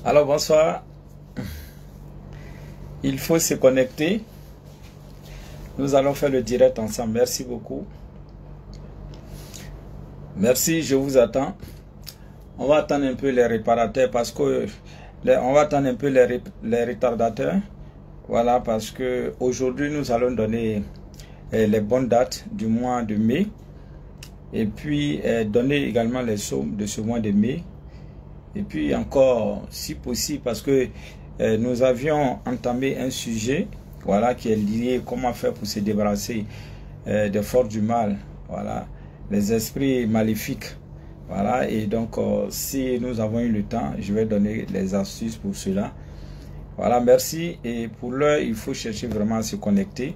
Alors bonsoir, il faut se connecter. Nous allons faire le direct ensemble. Merci beaucoup. Merci, je vous attends. On va attendre un peu les réparateurs parce que on va attendre un peu les retardateurs. Voilà, parce que aujourd'hui nous allons donner les bonnes dates du mois de mai et puis donner également les sommes de ce mois de mai. Et puis encore, si possible, parce que nous avions entamé un sujet, voilà, qui est lié comment faire pour se débarrasser des forces du mal, voilà, les esprits maléfiques, voilà. Et donc, si nous avons eu le temps, je vais donner les astuces pour cela. Voilà, merci. Et pour l'heure, il faut chercher vraiment à se connecter.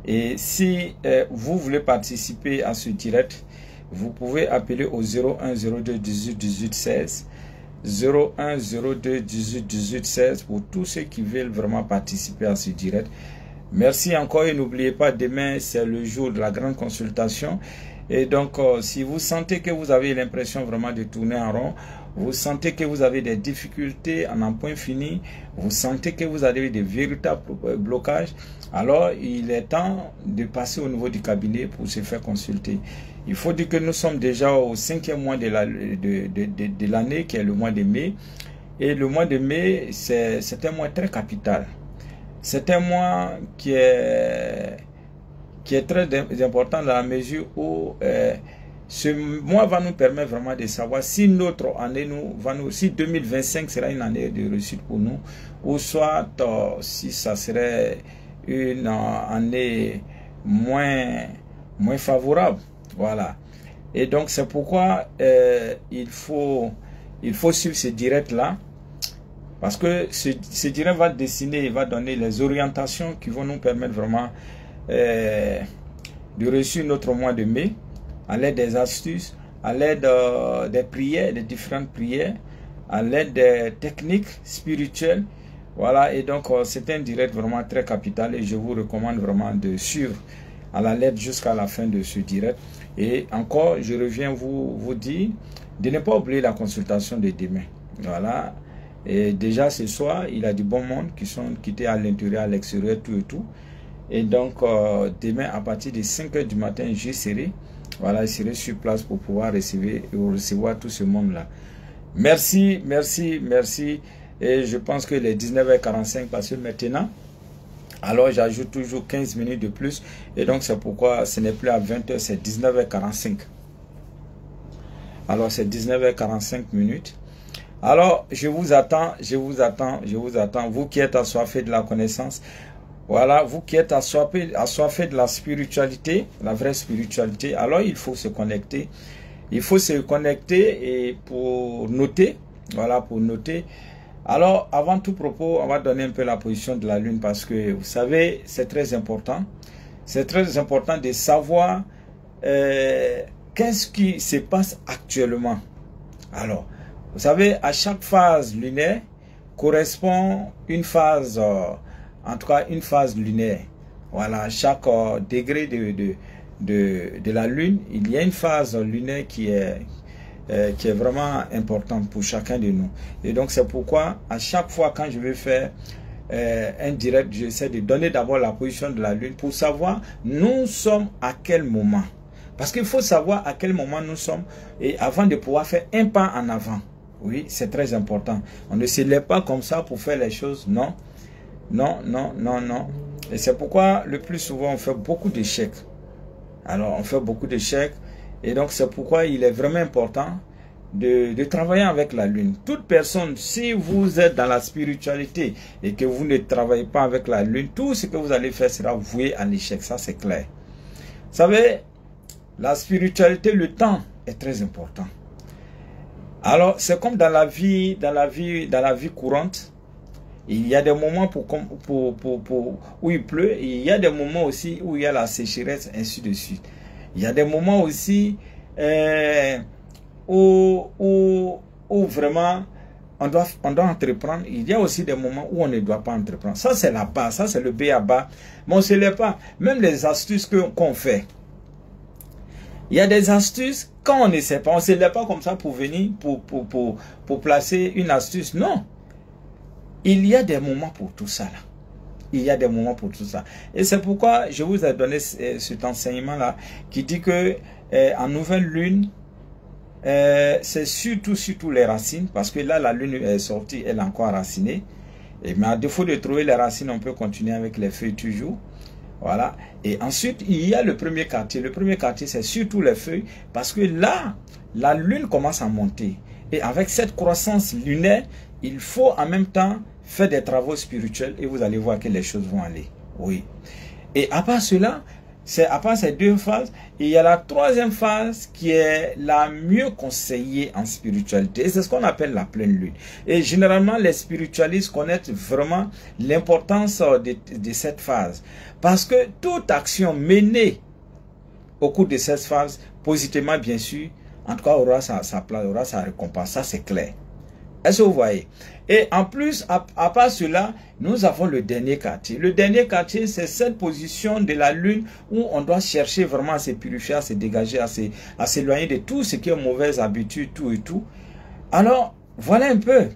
Et si vous voulez participer à ce direct, vous pouvez appeler au 01 02 18 18 16. 01 02 18 18 16 pour tous ceux qui veulent vraiment participer à ce direct. Merci encore et n'oubliez pas, demain c'est le jour de la grande consultation. Et donc si vous sentez que vous avez l'impression vraiment de tourner en rond, vous sentez que vous avez des difficultés en un point fini, vous sentez que vous avez des véritables blocages, alors il est temps de passer au niveau du cabinet pour se faire consulter. Il faut dire que nous sommes déjà au 5e mois de l'année, qui est le mois de mai. Et le mois de mai, c'est un mois très capital. C'est un mois qui est très important dans la mesure où ce mois va nous permettre vraiment de savoir si notre année si 2025 sera une année de réussite pour nous, ou soit si ça serait une année moins favorable. Voilà. Et donc c'est pourquoi il faut suivre ce direct là, parce que ce direct va dessiner, va donner les orientations qui vont nous permettre vraiment de réussir notre mois de mai à l'aide des astuces, à l'aide des prières, des différentes prières, à l'aide des techniques spirituelles. Voilà. Et donc c'est un direct vraiment très capital et je vous recommande vraiment de suivre à la lettre jusqu'à la fin de ce direct. Et encore, je reviens vous dire de ne pas oublier la consultation de demain. Voilà. Et déjà ce soir, il y a du bon monde qui sont quittés à l'intérieur, à l'extérieur, tout et tout. Et donc, demain, à partir de 5 h du matin, je serai sur place pour pouvoir recevoir tout ce monde-là. Merci, merci, merci. Et je pense que les 19 h 45 passent maintenant. Alors, j'ajoute toujours 15 minutes de plus. Et donc, c'est pourquoi ce n'est plus à 20 h, c'est 19 h 45. Alors, c'est 19 h 45 minutes. Alors, je vous attends. Vous qui êtes assoiffés de la connaissance. Voilà, vous qui êtes assoiffés de la spiritualité, la vraie spiritualité. Alors, il faut se connecter. Il faut se connecter et pour noter. Voilà, pour noter. Alors, avant tout propos, on va donner un peu la position de la Lune parce que, vous savez, c'est très important. C'est très important de savoir qu'est-ce qui se passe actuellement. Alors, vous savez, à chaque phase lunaire correspond une phase, en tout cas une phase lunaire. Voilà, à chaque degré de la Lune, il y a une phase lunaire qui est vraiment importante pour chacun de nous. Et donc c'est pourquoi à chaque fois quand je vais faire un direct, j'essaie de donner d'abord la position de la Lune pour savoir nous sommes à quel moment. Parce qu'il faut savoir à quel moment nous sommes et avant de pouvoir faire un pas en avant. Oui, c'est très important. On ne se lève pas comme ça pour faire les choses. Non, non, non, non, non. Et c'est pourquoi le plus souvent on fait beaucoup d'échecs. Alors on fait beaucoup d'échecs. Et donc, c'est pourquoi il est vraiment important de travailler avec la Lune. Toute personne, si vous êtes dans la spiritualité et que vous ne travaillez pas avec la Lune, tout ce que vous allez faire sera voué à l'échec. Ça, c'est clair. Vous savez, la spiritualité, le temps est très important. Alors, c'est comme dans la vie courante. Il y a des moments où il pleut et il y a des moments aussi où il y a la sécheresse, ainsi de suite. Il y a des moments aussi où vraiment on doit entreprendre. Il y a aussi des moments où on ne doit pas entreprendre. Ça, c'est la base, ça, c'est le B à bas. Mais on ne se lève pas. Même les astuces qu'on fait. Il y a des astuces, quand on ne sait pas, on ne se lève pas comme ça pour venir, pour placer une astuce. Non. il y a des moments pour tout ça là. Il y a des moments pour tout ça. Et c'est pourquoi je vous ai donné cet enseignement-là qui dit que en nouvelle lune, c'est surtout les racines, parce que là, la lune est sortie, elle est encore racinée. Mais à défaut de trouver les racines, on peut continuer avec les feuilles toujours. Voilà. Et ensuite, il y a le premier quartier. Le premier quartier, c'est surtout les feuilles, parce que là, la lune commence à monter. Et avec cette croissance lunaire, il faut en même temps faire des travaux spirituels et vous allez voir que les choses vont aller. Oui. Et à part cela, c'est à part ces deux phases, il y a la troisième phase qui est la mieux conseillée en spiritualité. Et c'est ce qu'on appelle la pleine lune. Et généralement, les spiritualistes connaissent vraiment l'importance de cette phase. Parce que toute action menée au cours de cette phase, positivement bien sûr, en tout cas aura sa place, aura sa récompense. Ça c'est clair. Est-ce que vous voyez? Et en plus, à part cela, nous avons le dernier quartier. Le dernier quartier, c'est cette position de la lune où on doit chercher vraiment à se purifier, à se dégager, à s'éloigner de tout ce qui est mauvaise habitude, tout et tout. Alors, voilà un peu.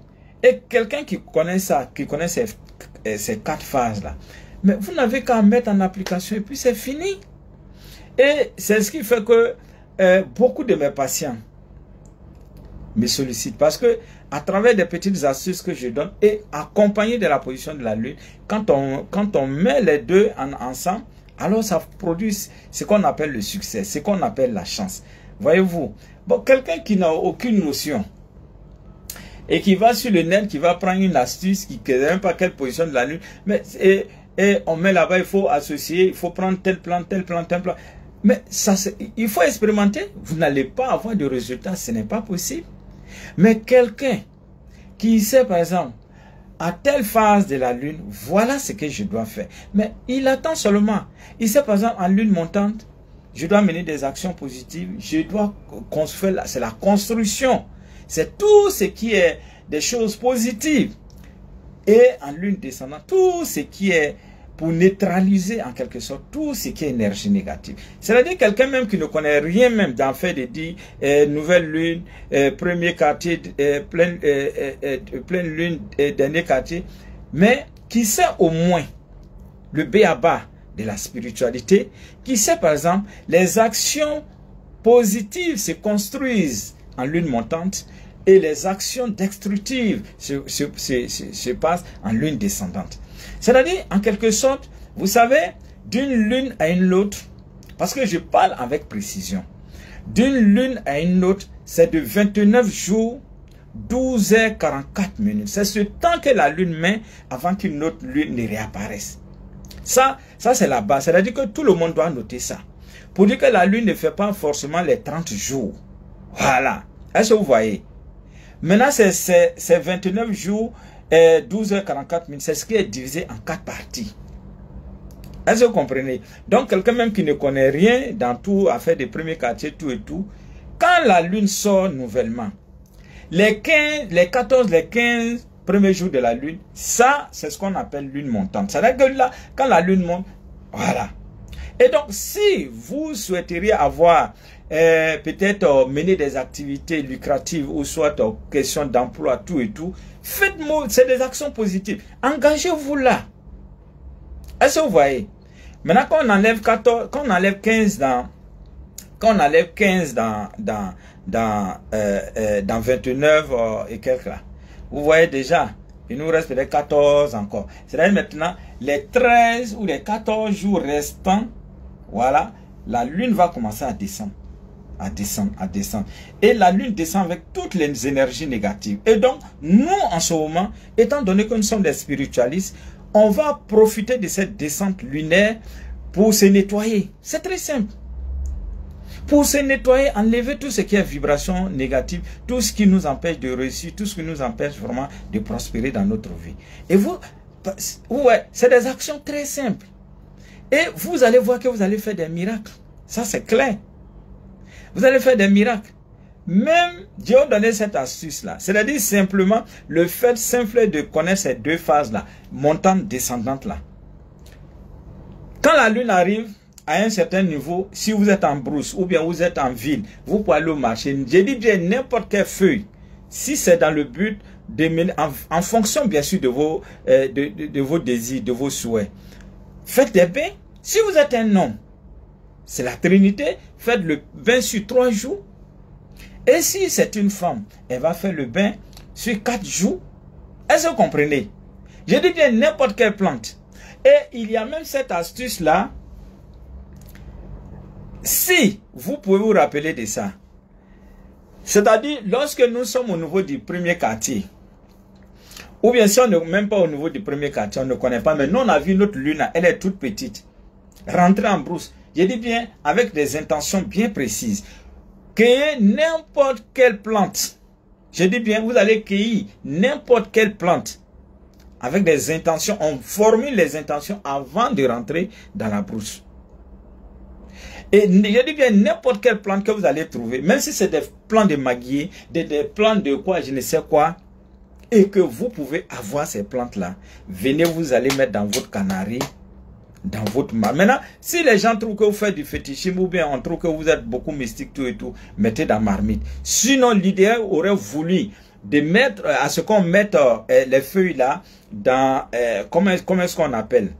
Et quelqu'un qui connaît ça, qui connaît ces quatre phases-là, mais vous n'avez qu'à mettre en application et puis c'est fini. Et c'est ce qui fait que beaucoup de mes patients me sollicitent parce que à travers des petites astuces que je donne et accompagné de la position de la lune, quand on met les deux ensemble, alors ça produit ce qu'on appelle le succès, ce qu'on appelle la chance. Voyez-vous, bon, quelqu'un qui n'a aucune notion et qui va sur le net, qui va prendre une astuce, qui ne sait même pas quelle position de la lune, mais et on met là-bas, il faut associer, il faut prendre tel plan, tel plan, tel plan. Mais ça, il faut expérimenter. Vous n'allez pas avoir de résultats, ce n'est pas possible. Mais quelqu'un qui sait, par exemple, à telle phase de la lune, voilà ce que je dois faire. Mais il attend seulement. Il sait, par exemple, en lune montante, je dois mener des actions positives, je dois construire, c'est la construction. C'est tout ce qui est des choses positives. Et en lune descendante, tout ce qui est pour neutraliser en quelque sorte tout ce qui est énergie négative. C'est-à-dire quelqu'un même qui ne connaît rien même d'en fait de dire nouvelle lune, premier quartier, pleine lune, dernier quartier, mais qui sait au moins le b.a.-ba de la spiritualité, qui sait par exemple les actions positives se construisent en lune montante et les actions destructives se passent en lune descendante. C'est-à-dire, en quelque sorte, vous savez, d'une lune à une autre, parce que je parle avec précision, d'une lune à une autre, c'est de 29 jours, 12h44 minutes. C'est ce temps que la lune met avant qu'une autre lune ne réapparaisse. Ça c'est la base. C'est-à-dire que tout le monde doit noter ça. Pour dire que la lune ne fait pas forcément les 30 jours. Voilà. Est-ce que vous voyez? Maintenant, c'est 29 jours, 12h44 minutes, c'est ce qui est divisé en 4 parties. Est-ce que vous comprenez? Donc, quelqu'un même qui ne connaît rien dans tout, à faire des premiers quartiers, tout et tout, quand la lune sort nouvellement, les 14, les 15 premiers jours de la lune, ça, c'est ce qu'on appelle lune montante. C'est-à-dire que là, quand la lune monte, voilà. Et donc, si vous souhaiteriez avoir peut-être mener des activités lucratives ou soit question d'emploi, tout et tout, faites-moi, c'est des actions positives. Engagez-vous là. Est-ce que vous voyez? Maintenant, quand on enlève 14, quand on enlève 15 dans 29 et quelques là, vous voyez déjà, il nous reste peut-être 14 encore. C'est-à-dire maintenant, les 13 ou les 14 jours restants, voilà, la lune va commencer à descendre. À descendre. Et la lune descend avec toutes les énergies négatives. Et donc, nous, en ce moment, étant donné que nous sommes des spiritualistes, on va profiter de cette descente lunaire pour se nettoyer. C'est très simple. Pour se nettoyer, enlever tout ce qui est vibration négative, tout ce qui nous empêche de réussir, tout ce qui nous empêche vraiment de prospérer dans notre vie. Et vous, ouais, c'est des actions très simples. Et vous allez voir que vous allez faire des miracles. Ça, c'est clair. Vous allez faire des miracles. Même Dieu a donné cette astuce-là. C'est-à-dire simplement le fait simple de connaître ces deux phases-là, montante, descendante-là. Quand la lune arrive à un certain niveau, si vous êtes en brousse ou bien vous êtes en ville, vous pouvez aller au marché. Je dis bien n'importe quelle feuille. Si c'est dans le but en fonction bien sûr de vos désirs, de vos souhaits. Faites des bains. Si vous êtes un homme, c'est la Trinité, faites le bain sur 3 jours. Et si c'est une femme, elle va faire le bain sur 4 jours. Est-ce que vous comprenez? Je dis bien n'importe quelle plante. Et il y a même cette astuce-là. Si vous pouvez vous rappeler de ça. C'est-à-dire, lorsque nous sommes au niveau du premier quartier, ou bien si on n'est même pas au niveau du premier quartier, on ne connaît pas, mais nous on a vu notre lune, elle est toute petite. Rentrer en brousse. Je dis bien avec des intentions bien précises. Cueillez n'importe quelle plante. Je dis bien, vous allez cueillir n'importe quelle plante. Avec des intentions, on formule les intentions avant de rentrer dans la brousse. Et je dis bien n'importe quelle plante que vous allez trouver, même si c'est des plantes de maguier, des plantes de quoi, je ne sais quoi, et que vous pouvez avoir ces plantes-là, venez vous allez mettre dans votre canari, dans votre marmite. Maintenant, si les gens trouvent que vous faites du fétichisme ou bien on trouve que vous êtes beaucoup mystique, tout et tout, mettez dans marmite. Sinon, l'idéal aurait voulu de mettre, à ce qu'on mette les feuilles là dans, comment est-ce qu'on appelle?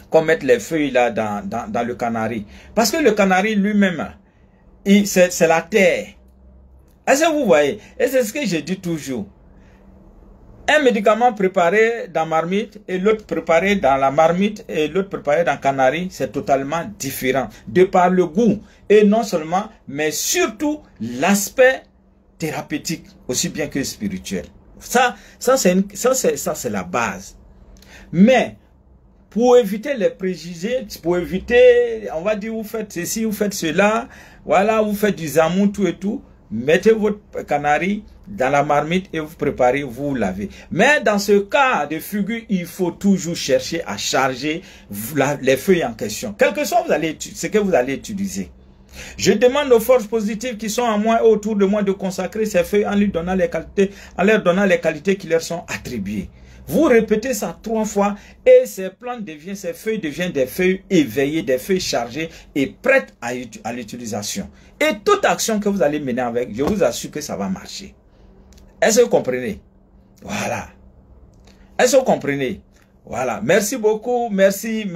Qu'on mette les feuilles là dans le canari. Parce que le canari lui-même, c'est la terre. Est-ce que vous voyez? Et c'est ce que je dis toujours. Un médicament préparé dans marmite et l'autre préparé dans la marmite et l'autre préparé dans canari, c'est totalement différent. De par le goût. Et non seulement, mais surtout l'aspect thérapeutique, aussi bien que spirituel. Ça c'est la base. Mais, pour éviter les préjugés, pour éviter, on va dire, vous faites ceci, vous faites cela, voilà, vous faites du zamou, tout et tout, mettez votre canari dans la marmite et vous préparez, vous lavez. Mais dans ce cas de figure, il faut toujours chercher à charger les feuilles en question. Quel que soit ce que vous allez utiliser. Je demande aux forces positives qui sont en moi et autour de moi de consacrer ces feuilles en leur donnant les qualités qui leur sont attribuées. Vous répétez ça 3 fois et ces feuilles deviennent des feuilles éveillées, des feuilles chargées et prêtes à l'utilisation. Et toute action que vous allez mener avec, je vous assure que ça va marcher. Est-ce que vous comprenez? Voilà. Est-ce que vous comprenez? Voilà. Merci beaucoup. Merci.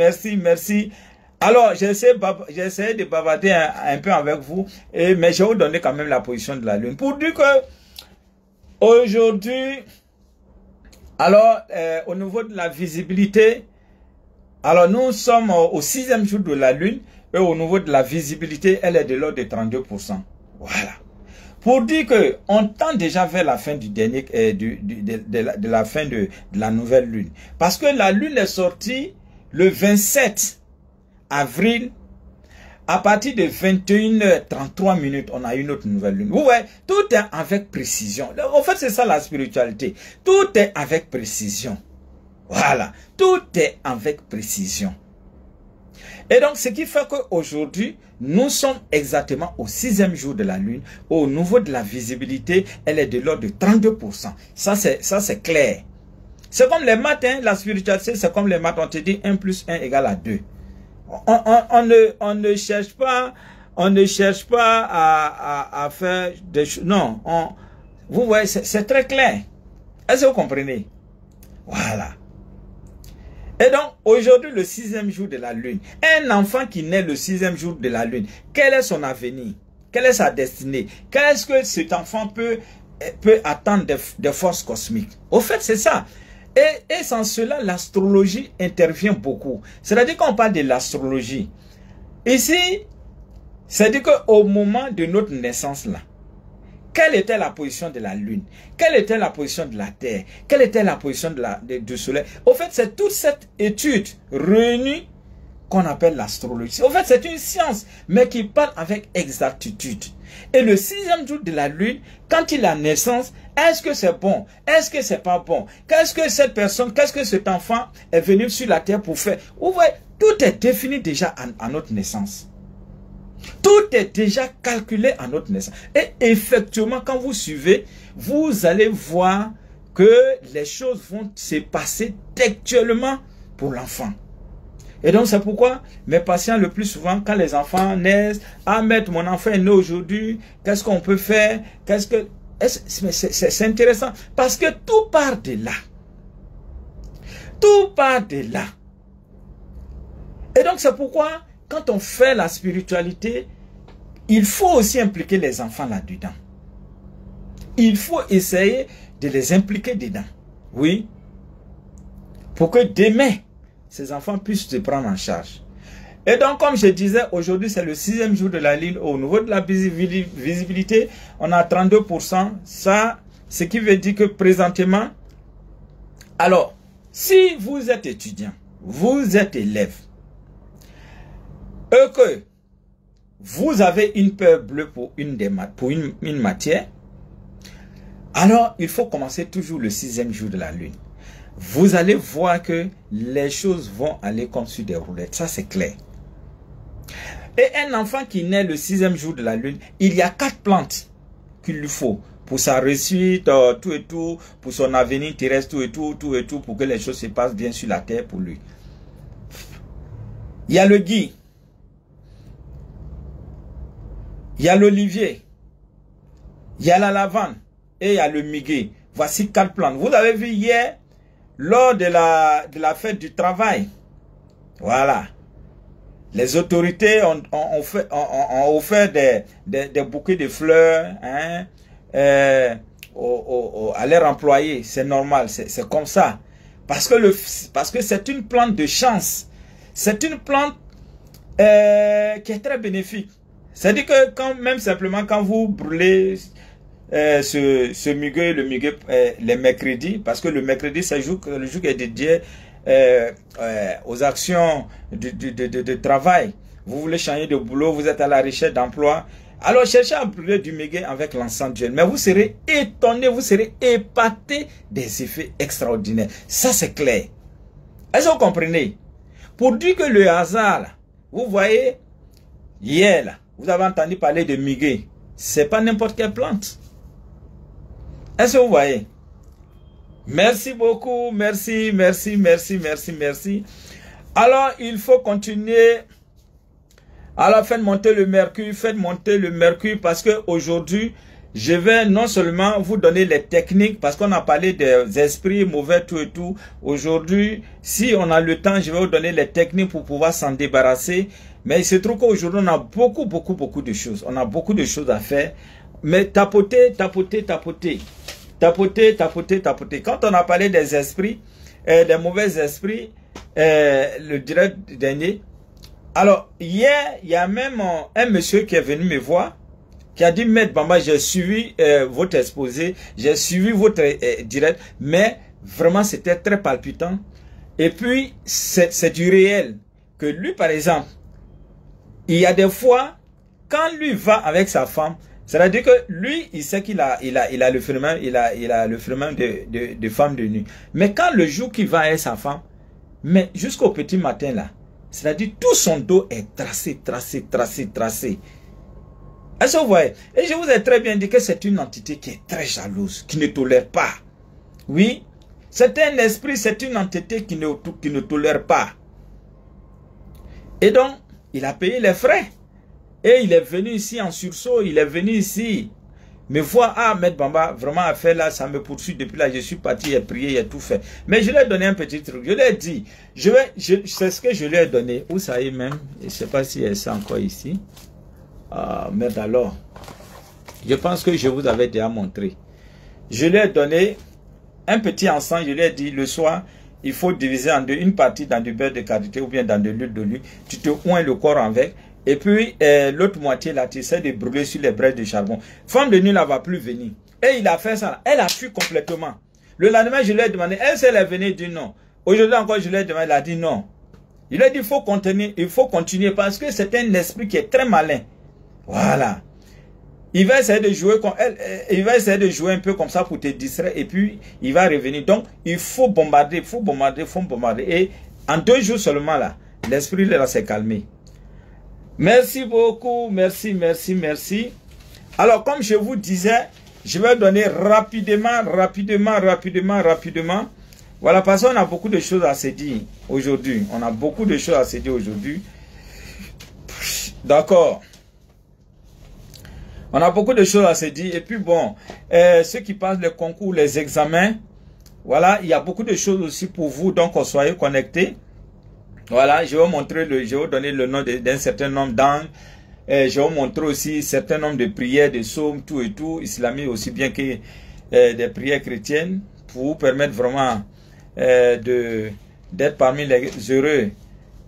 Alors, j'essaie de bavarder un peu avec vous, mais je vais vous donner quand même la position de la Lune. Pour dire que aujourd'hui, alors, au niveau de la visibilité, alors nous sommes au 6e jour de la Lune, et au niveau de la visibilité, elle est de l'ordre de 32%. Voilà. Pour dire que on tend déjà vers la fin du dernier, de la fin de la nouvelle Lune. Parce que la Lune est sortie le 27 avril. À partir de 21h33, on a une autre nouvelle lune. Vous voyez, tout est avec précision. En fait, c'est ça la spiritualité. Tout est avec précision. Voilà. Tout est avec précision. Et donc, ce qui fait qu'aujourd'hui, nous sommes exactement au 6e jour de la lune. Au niveau de la visibilité, elle est de l'ordre de 32%. Ça, c'est clair. C'est comme les maths, hein, la spiritualité, c'est comme les maths. On te dit 1 plus 1 égale à 2. On ne cherche pas à faire des choses. Non, vous voyez, c'est très clair. Est-ce que vous comprenez? Voilà. Et donc, aujourd'hui, le 6e jour de la lune, un enfant qui naît le 6e jour de la lune, quel est son avenir? Quelle est sa destinée? Qu'est-ce que cet enfant peut attendre des forces cosmiques? Au fait, c'est ça. Et sans cela, l'astrologie intervient beaucoup. C'est-à-dire qu'on parle de l'astrologie. Ici, c'est-à-dire qu'au moment de notre naissance là, quelle était la position de la Lune? Quelle était la position de la Terre? Quelle était la position du Soleil? Au fait, c'est toute cette étude réunie qu'on appelle l'astrologie. Au fait, c'est une science, mais qui parle avec exactitude. Et le 6e jour de la Lune, quand il a naissance, est-ce que c'est bon? Est-ce que c'est pas bon? Qu'est-ce que cette personne, qu'est-ce que cet enfant est venu sur la terre pour faire? Vous voyez, tout est défini déjà à notre naissance. Tout est déjà calculé à notre naissance. Et effectivement, quand vous suivez, vous allez voir que les choses vont se passer textuellement pour l'enfant. Et donc, c'est pourquoi mes patients, le plus souvent, quand les enfants naissent, « Ah, maître, mon enfant est né aujourd'hui, qu'est-ce qu'on peut faire? » C'est intéressant parce que tout part de là. Tout part de là. Et donc c'est pourquoi quand on fait la spiritualité, il faut aussi impliquer les enfants là-dedans. Il faut essayer de les impliquer dedans. Oui. Pour que demain, ces enfants puissent se prendre en charge. Et donc, comme je disais, aujourd'hui, c'est le 6e jour de la lune. Au niveau de la visibilité, on a 32%. Ça, ce qui veut dire que présentement, alors, si vous êtes étudiant, vous êtes élève, et que vous avez une peur bleue pour une matière, alors il faut commencer toujours le 6e jour de la lune. Vous allez voir que les choses vont aller comme sur des roulettes. Ça, c'est clair. Et un enfant qui naît le 6e jour de la lune, il y a 4 plantes qu'il lui faut pour sa réussite, tout et tout, pour son avenir terrestre, tout et tout, pour que les choses se passent bien sur la terre pour lui. Il y a le gui, il y a l'olivier, il y a la lavande et il y a le muguet. Voici 4 plantes. Vous avez vu hier, lors de la fête du travail, voilà, les autorités ont offert des bouquets de fleurs hein, à leurs employés. C'est normal, c'est comme ça. Parce que c'est une plante de chance. C'est une plante qui est très bénéfique. C'est-à-dire que même simplement quand vous brûlez ce muguet, le muguet les mercredis, parce que le mercredi c'est le jour qui est dédié aux actions de travail. Vous voulez changer de boulot, vous êtes à la recherche d'emploi. Alors cherchez à brûler du muguet avec l'encens d'huile. Mais vous serez étonné, vous serez épaté des effets extraordinaires. Ça c'est clair. Est-ce que vous comprenez? Pour dire que le hasard, là, vous voyez, hier, là, vous avez entendu parler de muguet. C'est pas n'importe quelle plante. Est-ce que vous voyez? Merci beaucoup, merci. Alors, il faut continuer. Alors, faites monter le mercure, parce que aujourd'hui, je vais non seulement vous donner les techniques, parce qu'on a parlé des esprits mauvais, tout et tout. Aujourd'hui, si on a le temps, je vais vous donner les techniques pour pouvoir s'en débarrasser. Mais il se trouve qu'aujourd'hui, on a beaucoup de choses. On a beaucoup de choses à faire. Mais tapoter. Quand on a parlé des esprits, des mauvais esprits, le direct dernier. Alors, hier, il y a même un monsieur qui est venu me voir, qui a dit, Maître Bamba, j'ai suivi votre exposé, j'ai suivi votre direct, mais vraiment, c'était très palpitant. Et puis, c'est du réel. Que lui, par exemple, il y a des fois, quand lui va avec sa femme, c'est-à-dire que lui, il sait qu'il a le phénomène, il a le phénomène de femme de nuit. Mais quand le jour qu'il va avec sa femme, mais jusqu'au petit matin là, c'est-à-dire tout son dos est tracé. Est-ce que vous voyez? Et je vous ai très bien dit que c'est une entité qui est très jalouse, qui ne tolère pas. Oui, c'est un esprit, c'est une entité qui ne tolère pas. Et donc, il a payé les frais. Et il est venu ici en sursaut, il est venu ici me voir, ah, Maître Bamba, vraiment à faire là, ça me poursuit depuis là, je suis parti, j'ai prié, j'ai tout fait. Mais je lui ai donné un petit truc, je lui ai dit, c'est ce que je lui ai donné, vous savez même, je ne sais pas si c'est encore ici. Ah, merde alors, je pense que je vous avais déjà montré. Je lui ai donné un petit encens, je lui ai dit, le soir, il faut diviser en deux, une partie dans du beurre de karité ou bien dans de l'huile d'olive, tu te oins le corps avec. Et puis, l'autre moitié, là, tu essaies de brûler sur les braises de charbon. Femme de nuit, là, va plus venir. Et il a fait ça, là. Elle a fui complètement. Le lendemain, je lui ai demandé, est-ce qu'elle est venue? Dit non. Aujourd'hui encore, je lui ai demandé, elle a dit non. Il a dit, il faut continuer parce que c'est un esprit qui est très malin. Voilà. Il va essayer de jouer comme elle, il va essayer de jouer un peu comme ça pour te distraire et puis il va revenir. Donc, il faut bombarder, Et en 2 jours seulement, là, l'esprit, là, s'est calmé. Merci beaucoup, merci. Alors, comme je vous disais, je vais donner rapidement. Voilà, parce qu'on a beaucoup de choses à se dire aujourd'hui. D'accord. On a beaucoup de choses à se dire. Et puis bon, ceux qui passent les concours, les examens, voilà, il y a beaucoup de choses aussi pour vous. Donc, soyez connectés. Voilà, je vais vous montrer, je vais vous donner le nom d'un certain nombre d'angles. Je vais vous montrer aussi un certain nombre de prières, de psaumes, tout et tout, islamiques aussi bien que des prières chrétiennes, pour vous permettre vraiment d'être parmi les heureux,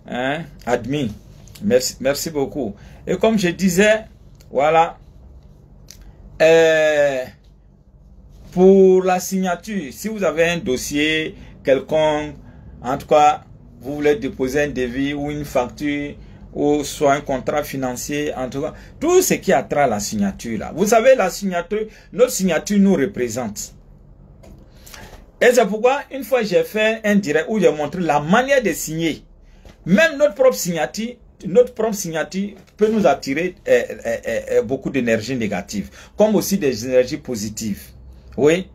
hein, admis. Merci beaucoup. Et comme je disais, voilà, pour la signature, si vous avez un dossier quelconque, en tout cas, vous voulez déposer un devis ou une facture, ou soit un contrat financier, en tout cas, tout ce qui a trait à la signature là. Vous savez, la signature, notre signature nous représente. Et c'est pourquoi, une fois j'ai fait un direct où j'ai montré la manière de signer. Même notre propre signature peut nous attirer beaucoup d'énergie négative, comme aussi des énergies positives. Oui.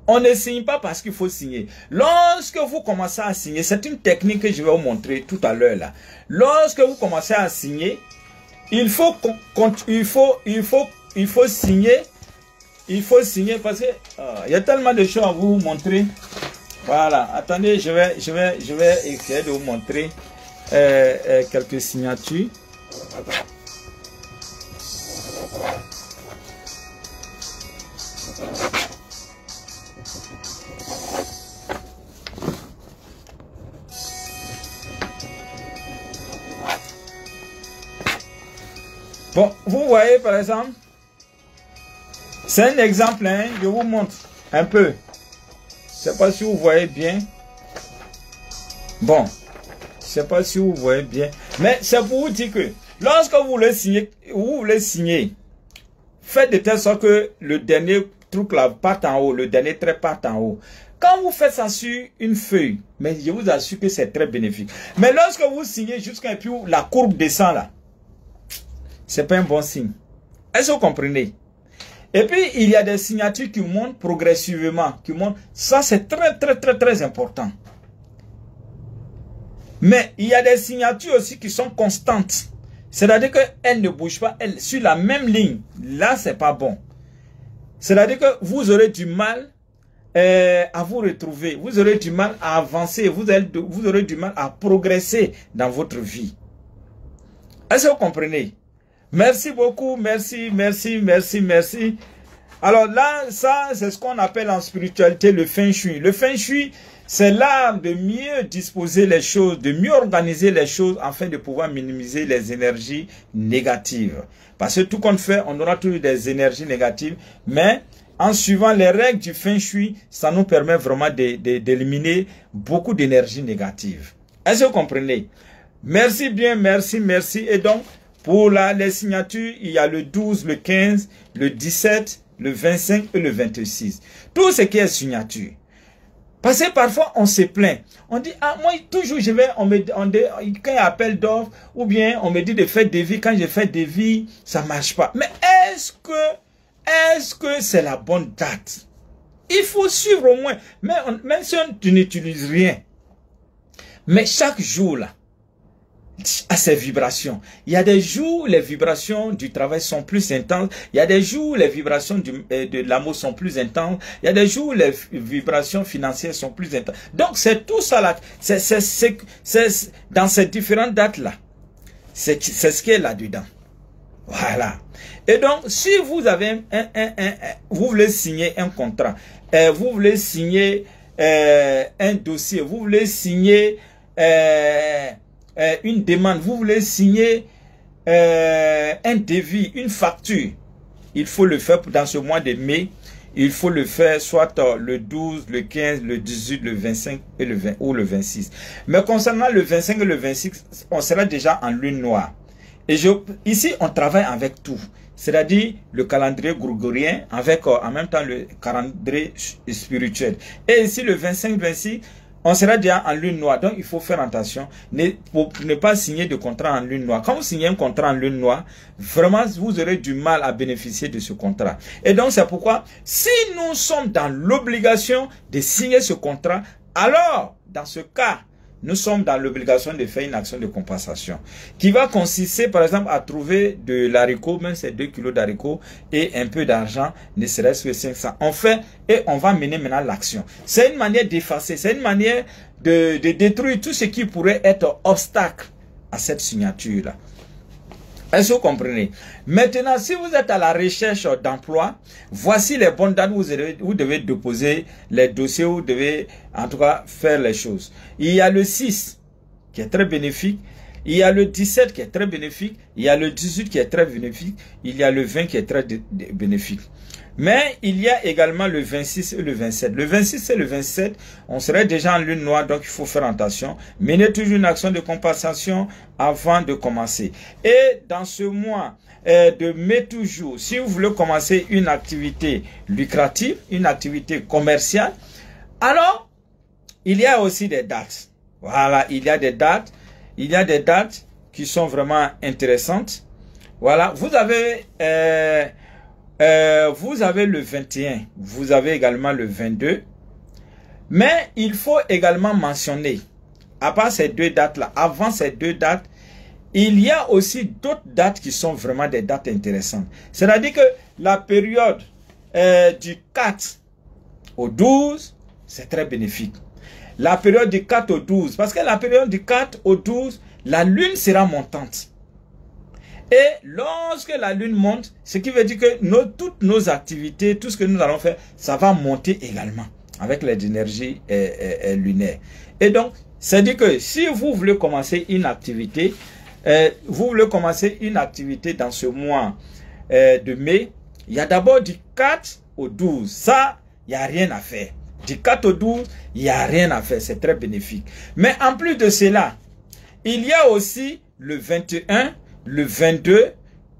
On ne signe pas parce qu'il faut signer. Lorsque vous commencez à signer, c'est une technique que je vais vous montrer tout à l'heure là. Lorsque vous commencez à signer, il faut signer. Il faut signer parce que il y a tellement de choses à vous montrer. Voilà. Attendez, je vais essayer de vous montrer quelques signatures. Bon, vous voyez par exemple, c'est un exemple, hein, je vous montre un peu. Je ne sais pas si vous voyez bien. Bon, je ne sais pas si vous voyez bien. Mais c'est pour vous dire que lorsque vous voulez signer, faites de telle sorte que le dernier truc là parte en haut, le dernier trait parte en haut. Quand vous faites ça sur une feuille, mais je vous assure que c'est très bénéfique. Mais lorsque vous signez jusqu'à puis la courbe descend là, c'est pas un bon signe. Est-ce que vous comprenez? Et puis, il y a des signatures qui montent progressivement. Ça, c'est très important. Mais il y a des signatures aussi qui sont constantes. C'est-à-dire qu'elles ne bougent pas. Elles sur la même ligne. Là, c'est pas bon. C'est-à-dire que vous aurez du mal à vous retrouver. Vous aurez du mal à avancer. Vous aurez du mal à progresser dans votre vie. Est-ce que vous comprenez? Merci beaucoup, merci. Alors là, ça, c'est ce qu'on appelle en spiritualité le feng shui. Le feng shui, c'est l'art de mieux disposer les choses, de mieux organiser les choses afin de pouvoir minimiser les énergies négatives. Parce que tout qu'on fait, on aura toujours des énergies négatives, mais en suivant les règles du feng shui, ça nous permet vraiment d'éliminer beaucoup d'énergie négatives. Est-ce que vous comprenez? Merci bien, merci. Et donc, pour les signatures, il y a le 12, le 15, le 17, le 25 et le 26. Tout ce qui est signature. Parce que parfois, on se plaint. On dit, ah, moi, toujours, quand il y a appel d'offres, ou bien on me dit de faire des vies. Quand je fais des vies, ça ne marche pas. Mais est-ce que c'est la bonne date? Il faut suivre au moins. Même si tu n'utilises rien. Mais chaque jour, là, à ses vibrations. Il y a des jours où les vibrations du travail sont plus intenses. Il y a des jours où les vibrations de l'amour sont plus intenses. Il y a des jours où les vibrations financières sont plus intenses. Donc c'est tout ça là. C'est dans ces différentes dates là. C'est ce qui est là-dedans. Voilà. Et donc si vous avez vous voulez signer un contrat, vous voulez signer un dossier, vous voulez signer une demande, vous voulez signer un devis, une facture, il faut le faire dans ce mois de mai. Il faut le faire soit le 12, le 15, le 18, le 25 et le 20 ou le 26. Mais concernant le 25 et le 26, on sera déjà en lune noire. Et ici, on travaille avec tout. C'est-à-dire le calendrier grégorien avec en même temps le calendrier spirituel. Et ici, le 25-26, on sera déjà en lune noire. Donc, il faut faire attention pour ne pas signer de contrat en lune noire. Quand vous signez un contrat en lune noire, vraiment, vous aurez du mal à bénéficier de ce contrat. Et donc, c'est pourquoi, si nous sommes dans l'obligation de signer ce contrat, alors, dans ce cas, nous sommes dans l'obligation de faire une action de compensation qui va consister par exemple à trouver de l'haricot, même c'est 2 kilos d'haricots et un peu d'argent, ne serait-ce que 500. On fait et on va mener maintenant l'action. C'est une manière d'effacer, c'est une manière de détruire tout ce qui pourrait être obstacle à cette signature-là. Est-ce que vous comprenez? Maintenant, si vous êtes à la recherche d'emploi, voici les bonnes dates où vous devez déposer les dossiers, où vous devez en tout cas faire les choses. Il y a le 6 qui est très bénéfique, il y a le 17 qui est très bénéfique, il y a le 18 qui est très bénéfique, il y a le 20 qui est très bénéfique. Mais il y a également le 26 et le 27. Le 26 et le 27, on serait déjà en lune noire, donc il faut faire attention. Menez toujours une action de compensation avant de commencer. Et dans ce mois de mai toujours, si vous voulez commencer une activité lucrative, une activité commerciale, alors il y a aussi des dates. Voilà, il y a des dates. Il y a des dates qui sont vraiment intéressantes. Voilà, vous avez le 21, vous avez également le 22. Mais il faut également mentionner, à part ces deux dates-là, avant ces deux dates, il y a aussi d'autres dates qui sont vraiment des dates intéressantes. C'est-à-dire que la période du 4 au 12, c'est très bénéfique. La période du 4 au 12, parce que la période du 4 au 12, la lune sera montante. Et lorsque la lune monte, ce qui veut dire que toutes nos activités, tout ce que nous allons faire, ça va monter également avec les énergies lunaires. Et donc, c'est-à-dire que si vous voulez commencer une activité, dans ce mois de mai, il y a d'abord du 4 au 12. Ça, il n'y a rien à faire. Du 4 au 12, il n'y a rien à faire. C'est très bénéfique. Mais en plus de cela, il y a aussi le 21, le 22,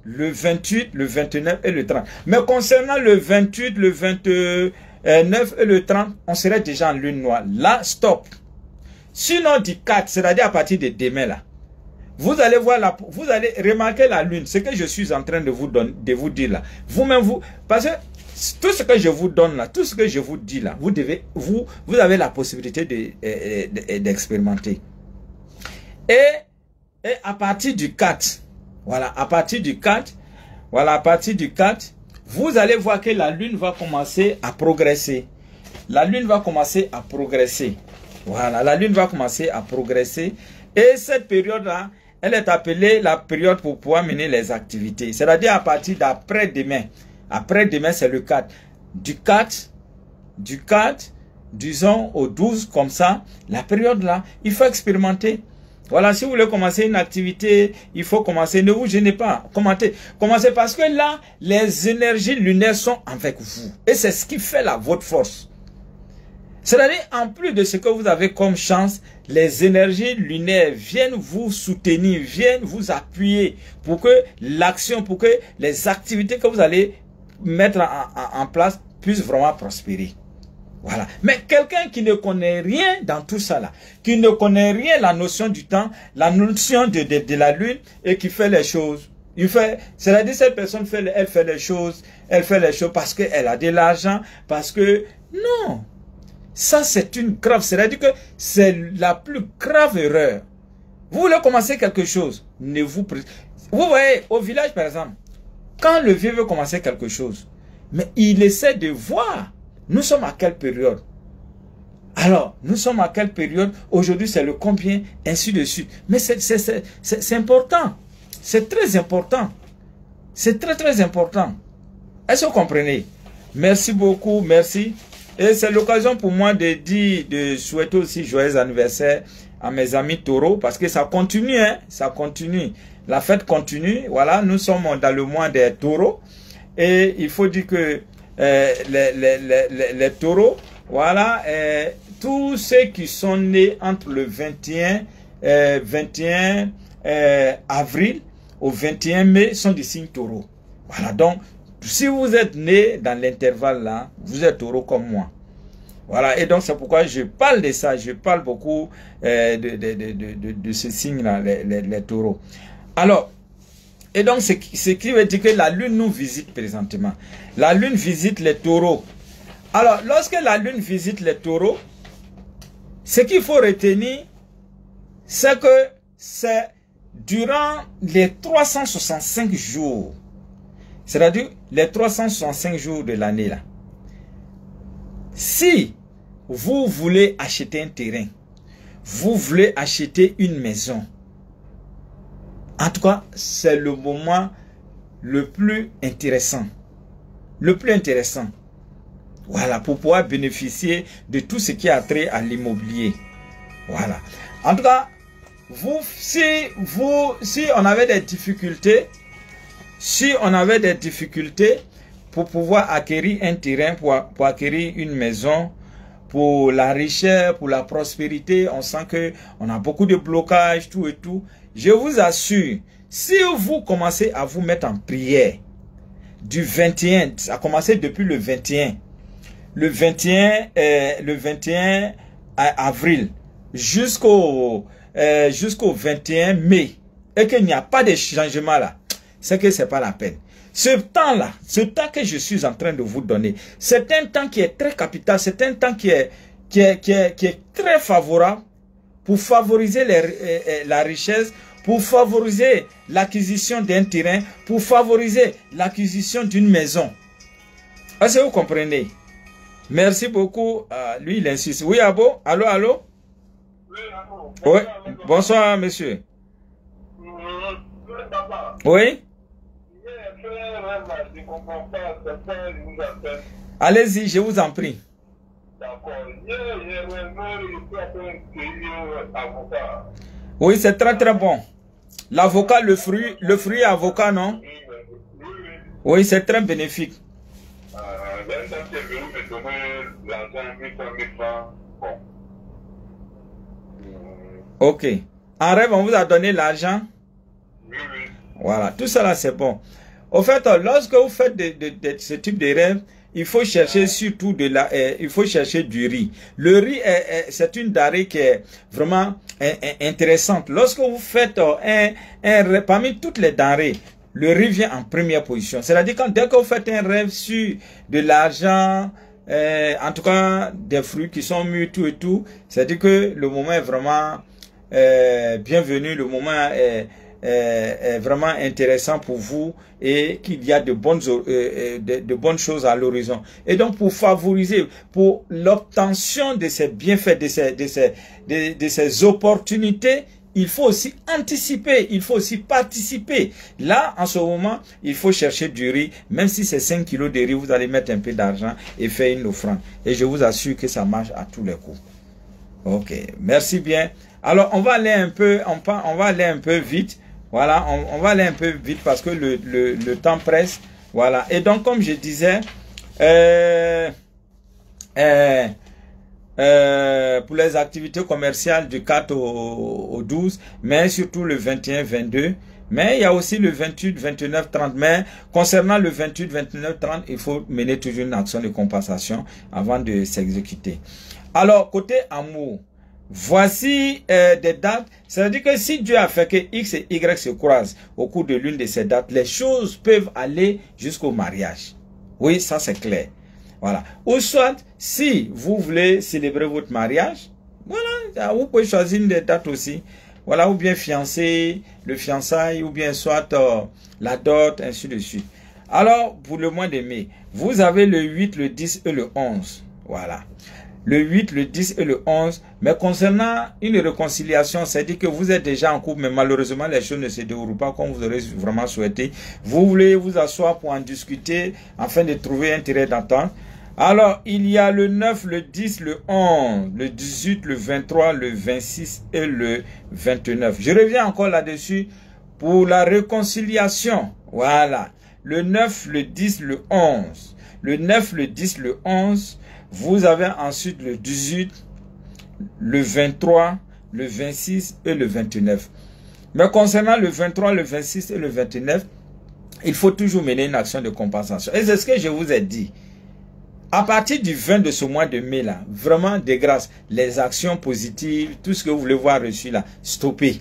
le 28, le 29 et le 30. Mais concernant le 28, le 29 et le 30, on serait déjà en lune noire. Là, stop. Sinon, du 4, c'est-à-dire à partir de demain, là, vous allez voir, vous allez remarquer la lune. Ce que je suis en train de vous dire là. Vous-même, parce que tout ce que je vous donne là, tout ce que je vous dis là, vous avez la possibilité d'expérimenter. Et à partir du 4, voilà, à partir du 4, vous allez voir que la lune va commencer à progresser. La lune va commencer à progresser. Voilà, la lune va commencer à progresser. Et cette période-là, elle est appelée la période pour pouvoir mener les activités. C'est-à-dire à partir d'après-demain. Après-demain, c'est le 4. Du 4, disons au 12, comme ça, la période-là, il faut expérimenter. Voilà, si vous voulez commencer une activité, il faut commencer. Ne vous gênez pas. Commencez parce que là, les énergies lunaires sont avec vous. Et c'est ce qui fait votre force. C'est-à-dire, en plus de ce que vous avez comme chance, les énergies lunaires viennent vous soutenir, viennent vous appuyer pour que l'action, pour que les activités que vous allez mettre en place puissent vraiment prospérer. Voilà. Mais quelqu'un qui ne connaît rien dans tout ça là, qui ne connaît rien la notion du temps, la notion de la lune et qui fait les choses. C'est-à-dire cette personne elle fait les choses parce qu'elle a de l'argent, parce que non. Ça c'est une grave, c'est-à-dire que c'est la plus grave erreur. Vous voulez commencer quelque chose, vous voyez au village par exemple, quand le vieux veut commencer quelque chose, mais il essaie de voir. Nous sommes à quelle période? Alors, nous sommes à quelle période? Aujourd'hui, c'est le combien? Ainsi de suite. Mais c'est important. C'est très important. C'est très, très important. Est-ce que vous comprenez? Merci beaucoup. Merci. Et c'est l'occasion pour moi de souhaiter aussi joyeux anniversaire à mes amis taureaux. Parce que ça continue, hein? Ça continue. La fête continue. Voilà, nous sommes dans le mois des taureaux. Et il faut dire que les taureaux, voilà, tous ceux qui sont nés entre le 21 avril au 21 mai sont du signe taureau. Voilà, donc, si vous êtes né dans l'intervalle là, vous êtes taureau comme moi. Voilà, et donc c'est pourquoi je parle de ça, je parle beaucoup de ce signe-là, les taureaux. Alors, et donc, ce qui veut dire que la lune nous visite présentement. La lune visite les taureaux. Alors, lorsque la lune visite les taureaux, ce qu'il faut retenir, c'est que c'est durant les 365 jours, c'est-à-dire les 365 jours de l'année là. Si vous voulez acheter un terrain, vous voulez acheter une maison, en tout cas, c'est le moment le plus intéressant. Le plus intéressant. Voilà, pour pouvoir bénéficier de tout ce qui a trait à l'immobilier. Voilà. En tout cas, si on avait des difficultés, pour pouvoir acquérir un terrain, pour acquérir une maison, pour la richesse, pour la prospérité, on sent que on a beaucoup de blocages, tout et tout. Je vous assure, si vous commencez à vous mettre en prière, du 21, ça a commencé depuis le 21 avril jusqu'au 21 mai, et qu'il n'y a pas de changement là, c'est que c'est pas la peine. Ce temps-là, ce temps que je suis en train de vous donner, c'est un temps qui est très capital, c'est un temps qui est très favorable pour favoriser la richesse, pour favoriser l'acquisition d'un terrain, pour favoriser l'acquisition d'une maison. Est-ce que vous comprenez? Merci beaucoup. Lui, il insiste. Oui, Abo? Allô, allô? Oui, allô. Oui. Bonsoir, monsieur. Oui? Allez-y, je vous en prie. Oui, c'est très très bon. L'avocat, le fruit avocat, non? Oui, c'est très bénéfique. Ok. En rêve, on vous a donné l'argent? Voilà, tout cela c'est bon. Au fait, lorsque vous faites ce type de rêve, il faut chercher surtout il faut chercher du riz. Le riz, c'est une denrée qui est vraiment intéressante. Lorsque vous faites un rêve, parmi toutes les denrées, le riz vient en première position. C'est-à-dire dès que vous faites un rêve sur de l'argent, en tout cas des fruits qui sont mûrs, tout et tout, c'est-à-dire que le moment est vraiment bienvenu, le moment est vraiment intéressant pour vous et qu'il y a de bonnes choses à l'horizon. Et donc pour favoriser, pour l'obtention de ces bienfaits, de ces opportunités, il faut aussi anticiper, il faut aussi participer. Là, en ce moment, il faut chercher du riz. Même si c'est 5 kilos de riz, vous allez mettre un peu d'argent et faire une offrande. Et je vous assure que ça marche à tous les coups. Ok, merci bien. Alors, on va aller un peu, on va aller un peu vite. Voilà, on va aller un peu vite parce que le temps presse. Voilà, et donc comme je disais, pour les activités commerciales du 4 au 12, mais surtout le 21, 22. Mais il y a aussi le 28, 29, 30. Mais concernant le 28, 29, 30, il faut mener toujours une action de compensation avant de s'exécuter. Alors, côté amour, voici des dates. C'est-à-dire que si Dieu a fait que X et Y se croisent au cours de l'une de ces dates, les choses peuvent aller jusqu'au mariage. Oui, ça c'est clair. Voilà. Ou soit, si vous voulez célébrer votre mariage, voilà, vous pouvez choisir une des dates aussi. Voilà, ou bien fiancé, le fiançailles, ou bien soit la dot, ainsi de suite. Alors, pour le mois de mai, vous avez le 8, le 10 et le 11. Voilà. Le 8, le 10 et le 11. Mais concernant une réconciliation, c'est-à-dire que vous êtes déjà en couple, mais malheureusement, les choses ne se déroulent pas comme vous aurez vraiment souhaité. Vous voulez vous asseoir pour en discuter, afin de trouver un terrain d'entente. Alors, il y a le 9, le 10, le 11, le 18, le 23, le 26 et le 29. Je reviens encore là-dessus pour la réconciliation. Voilà. Le 9, le 10, le 11. Le 9, le 10, le 11. Vous avez ensuite le 18, le 23, le 26 et le 29. Mais concernant le 23, le 26 et le 29, il faut toujours mener une action de compensation. Et c'est ce que je vous ai dit. À partir du 20 de ce mois de mai là, vraiment de grâce, les actions positives, tout ce que vous voulez voir reçu là, stoppez.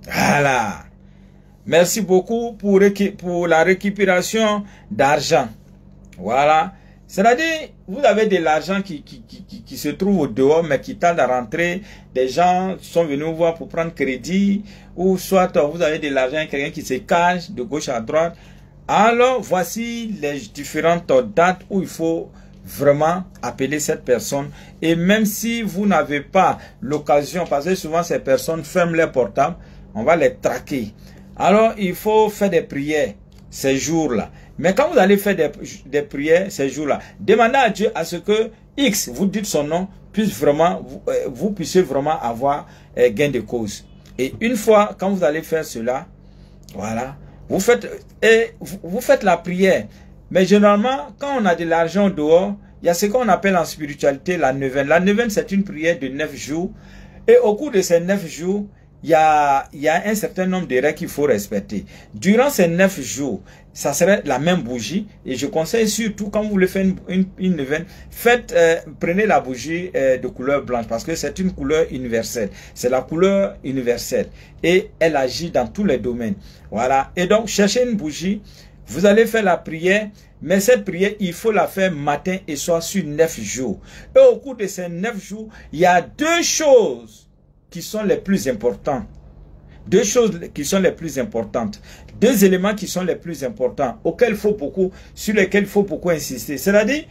Voilà. Merci beaucoup pour la récupération d'argent. Voilà. C'est-à-dire, vous avez de l'argent qui se trouve au dehors, mais qui tarde à rentrer. Des gens sont venus vous voir pour prendre crédit, ou soit vous avez de l'argent, quelqu'un qui se cache de gauche à droite. Alors, voici les différentes dates où il faut vraiment appeler cette personne. Et même si vous n'avez pas l'occasion, parce que souvent ces personnes ferment leur portable, on va les traquer. Alors, il faut faire des prières ces jours-là. Mais quand vous allez faire des prières ces jours-là, demandez à Dieu à ce que X, vous dites son nom, puisse vraiment, vous puissiez vraiment avoir gain de cause. Et une fois, quand vous allez faire cela, voilà, vous faites la prière. Mais généralement, quand on a de l'argent dehors, il y a ce qu'on appelle en spiritualité la neuvaine. La neuvaine, c'est une prière de 9 jours. Et au cours de ces 9 jours, il y a un certain nombre de règles qu'il faut respecter. Durant ces 9 jours, ça serait la même bougie. Et je conseille surtout, quand vous voulez faire une neuvaine, prenez la bougie de couleur blanche, parce que c'est une couleur universelle. C'est la couleur universelle. Et elle agit dans tous les domaines. Voilà. Et donc, cherchez une bougie. Vous allez faire la prière. Mais cette prière, il faut la faire matin et soir sur 9 jours. Et au cours de ces 9 jours, il y a 2 choses qui sont les plus importantes. 2 choses qui sont les plus importantes. 2 éléments qui sont les plus importants, sur lesquels il faut beaucoup insister. C'est-à-dire,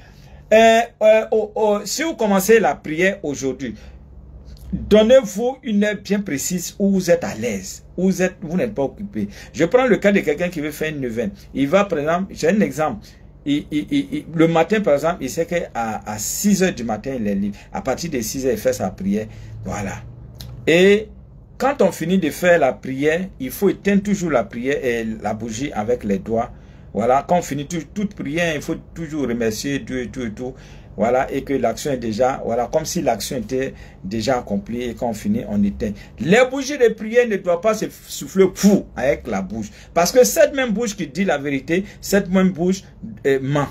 si vous commencez la prière aujourd'hui, donnez-vous une heure bien précise où vous êtes à l'aise, où vous n'êtes pas occupé. Je prends le cas de quelqu'un qui veut faire une neuvaine. Il va, par exemple, j'ai un exemple. Le matin, par exemple, il sait qu'à 6 h du matin, il est libre. À partir de 6 h, il fait sa prière. Voilà. Et quand on finit de faire la prière, il faut éteindre toujours la prière et la bougie avec les doigts. Voilà. Quand on finit toute prière, il faut toujours remercier Dieu et tout et tout. Voilà. Et que l'action est déjà, voilà, comme si l'action était déjà accomplie. Et quand on finit, on éteint. Les bougies de prière ne doivent pas se souffler fou avec la bouche. Parce que cette même bouche qui dit la vérité, cette même bouche ment.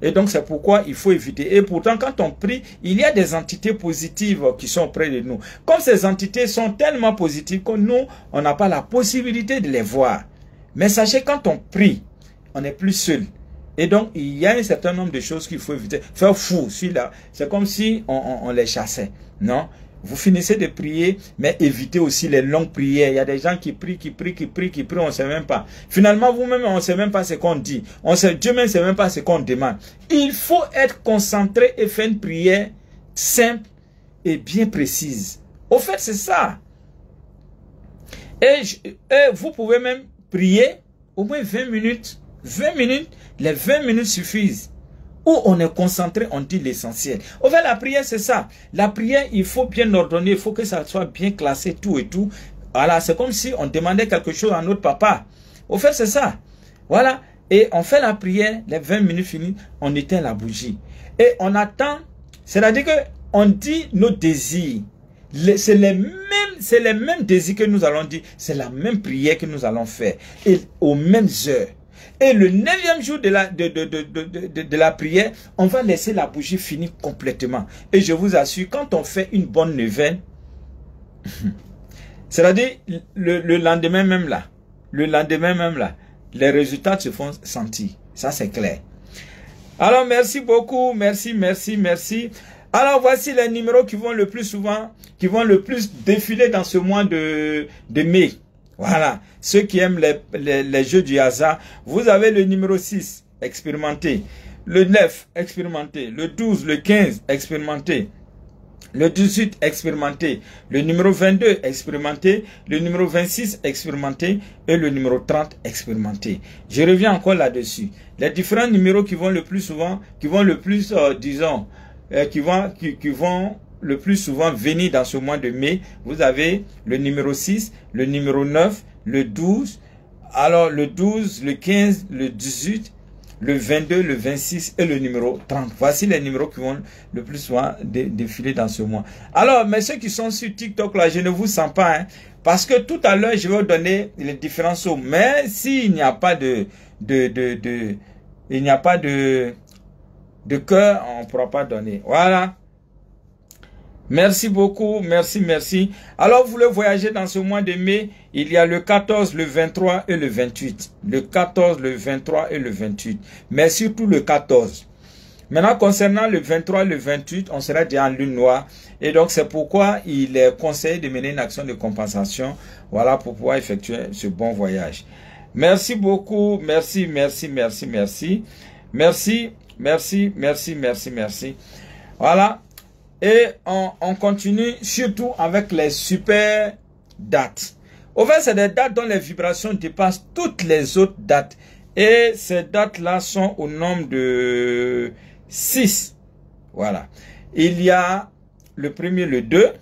Et donc, c'est pourquoi il faut éviter. Et pourtant, quand on prie, il y a des entités positives qui sont près de nous. Comme ces entités sont tellement positives que nous, on n'a pas la possibilité de les voir. Mais sachez, quand on prie, on n'est plus seul. Et donc, il y a un certain nombre de choses qu'il faut éviter. Faire fou, celui-là, c'est comme si on les chassait. Non? Vous finissez de prier, mais évitez aussi les longues prières. Il y a des gens qui prient, on ne sait même pas. Finalement, vous-même, on ne sait même pas ce qu'on dit. Dieu même ne sait même pas ce qu'on demande. Il faut être concentré et faire une prière simple et bien précise. Au fait, c'est ça. Et vous pouvez même prier au moins 20 minutes. 20 minutes, les 20 minutes suffisent. Où on est concentré, on dit l'essentiel. Au fait, la prière, c'est ça. La prière, il faut bien ordonner, il faut que ça soit bien classé, tout et tout. Voilà, c'est comme si on demandait quelque chose à notre papa. Au fait, c'est ça. Voilà. Et on fait la prière, les 20 minutes finies, on éteint la bougie. Et on attend, c'est-à-dire qu'on dit nos désirs. C'est les mêmes désirs que nous allons dire. C'est la même prière que nous allons faire. Et aux mêmes heures. Et le 9e jour de la prière, on va laisser la bougie finir complètement. Et je vous assure, quand on fait une bonne neuvaine, c'est-à-dire le lendemain même là, les résultats se font sentir. Ça, c'est clair. Alors, merci beaucoup. Merci. Alors, voici les numéros qui vont le plus souvent, qui vont le plus défiler dans ce mois de mai. Voilà, ceux qui aiment les jeux du hasard, vous avez le numéro 6, expérimenté, le 9, expérimenté, le 12, le 15, expérimenté, le 18, expérimenté, le numéro 22, expérimenté, le numéro 26, expérimenté et le numéro 30, expérimenté. Je reviens encore là-dessus. Les différents numéros qui vont le plus souvent, qui vont le plus souvent venir dans ce mois de mai, vous avez le numéro 6, le numéro 9, le 12, alors le 12, le 15, le 18, le 22, le 26 et le numéro 30. Voici les numéros qui vont le plus souvent défiler dans ce mois. Alors, mais ceux qui sont sur TikTok, là, je ne vous sens pas, hein, parce que tout à l'heure, je vais vous donner les différents sauts. Mais s'il n'y a pas de cœur, on ne pourra pas donner. Voilà. Merci beaucoup, merci. Alors, vous voulez voyager dans ce mois de mai, il y a le 14, le 23 et le 28. Le 14, le 23 et le 28. Mais surtout le 14. Maintenant, concernant le 23 et le 28, on sera déjà en lune noire. Et donc, c'est pourquoi il est conseillé de mener une action de compensation. Voilà, pour pouvoir effectuer ce bon voyage. Merci beaucoup. Merci, merci, merci, merci. Merci, merci, merci, merci, merci. Voilà. Et on continue surtout avec les super dates. Au fait, c'est des dates dont les vibrations dépassent toutes les autres dates. Et ces dates-là sont au nombre de 6. Voilà. Il y a le premier, le 2.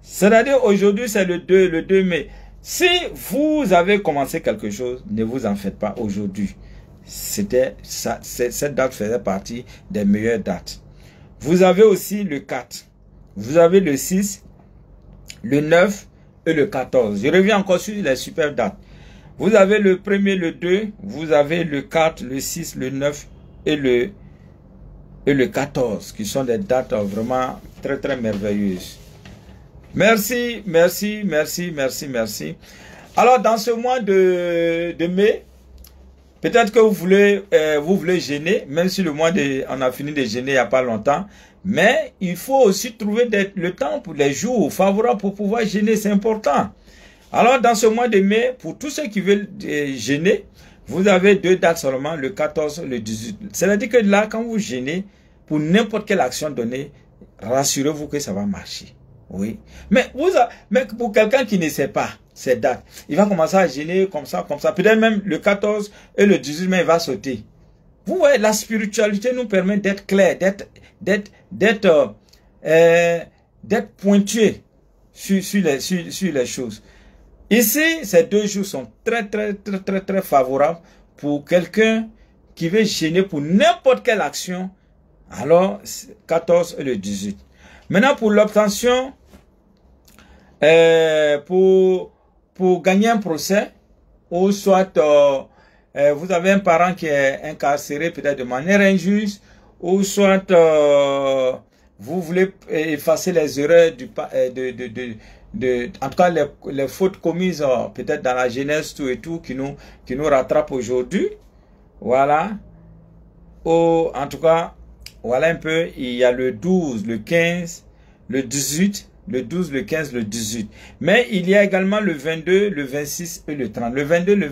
C'est-à-dire aujourd'hui, c'est le 2 mai. Si vous avez commencé quelque chose, ne vous en faites pas aujourd'hui. Cette date faisait partie des meilleures dates. Vous avez aussi le 4. Vous avez le 6, le 9 et le 14. Je reviens encore sur les super dates. Vous avez le 1er, le 2, vous avez le 4, le 6, le 9 et le 14, qui sont des dates vraiment très très merveilleuses. Merci, merci, merci, merci, merci. Alors, dans ce mois de mai, peut-être que vous voulez jeûner, même si on a fini de jeûner il n'y a pas longtemps, mais il faut aussi trouver le temps pour les jours favorables pour pouvoir jeûner, c'est important. Alors, dans ce mois de mai, pour tous ceux qui veulent jeûner, vous avez 2 dates seulement, le 14 et le 18. C'est-à-dire que là, quand vous jeûnez, pour n'importe quelle action donnée, rassurez-vous que ça va marcher. Oui. Mais pour quelqu'un qui ne sait pas ces dates, il va commencer à jeûner comme ça, comme ça. Peut-être même le 14 et le 18 mai, il va sauter. Vous voyez, la spiritualité nous permet d'être clair, d'être pointueux sur les choses. Ici, ces 2 jours sont très favorables pour quelqu'un qui veut jeûner pour n'importe quelle action. Alors, 14 et le 18. Maintenant, pour l'obtention, pour gagner un procès, ou soit vous avez un parent qui est incarcéré peut-être de manière injuste, ou soit vous voulez effacer les erreurs en tout cas les fautes commises peut-être dans la jeunesse tout et tout qui nous rattrapent aujourd'hui. Voilà. En tout cas, voilà un peu, il y a le 12, le 15, le 18, le 12, le 15, le 18. Mais il y a également le 22, le 26 et le 30. Le 22, le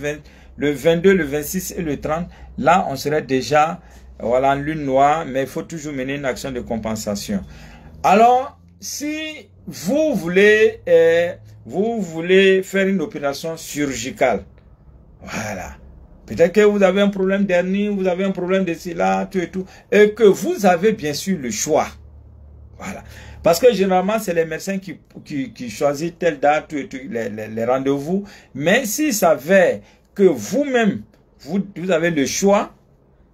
26 et le 30, là on serait déjà voilà, en lune noire, mais il faut toujours mener une action de compensation. Alors, si vous voulez faire une opération chirurgicale, voilà. Peut-être que vous avez un problème d'hernie, vous avez un problème de cela, tout et tout. Et que vous avez bien sûr le choix. Voilà. Parce que généralement, c'est les médecins qui choisissent telle date, tout et tout, les rendez-vous. Mais s'il s'avère que vous-même, vous avez le choix,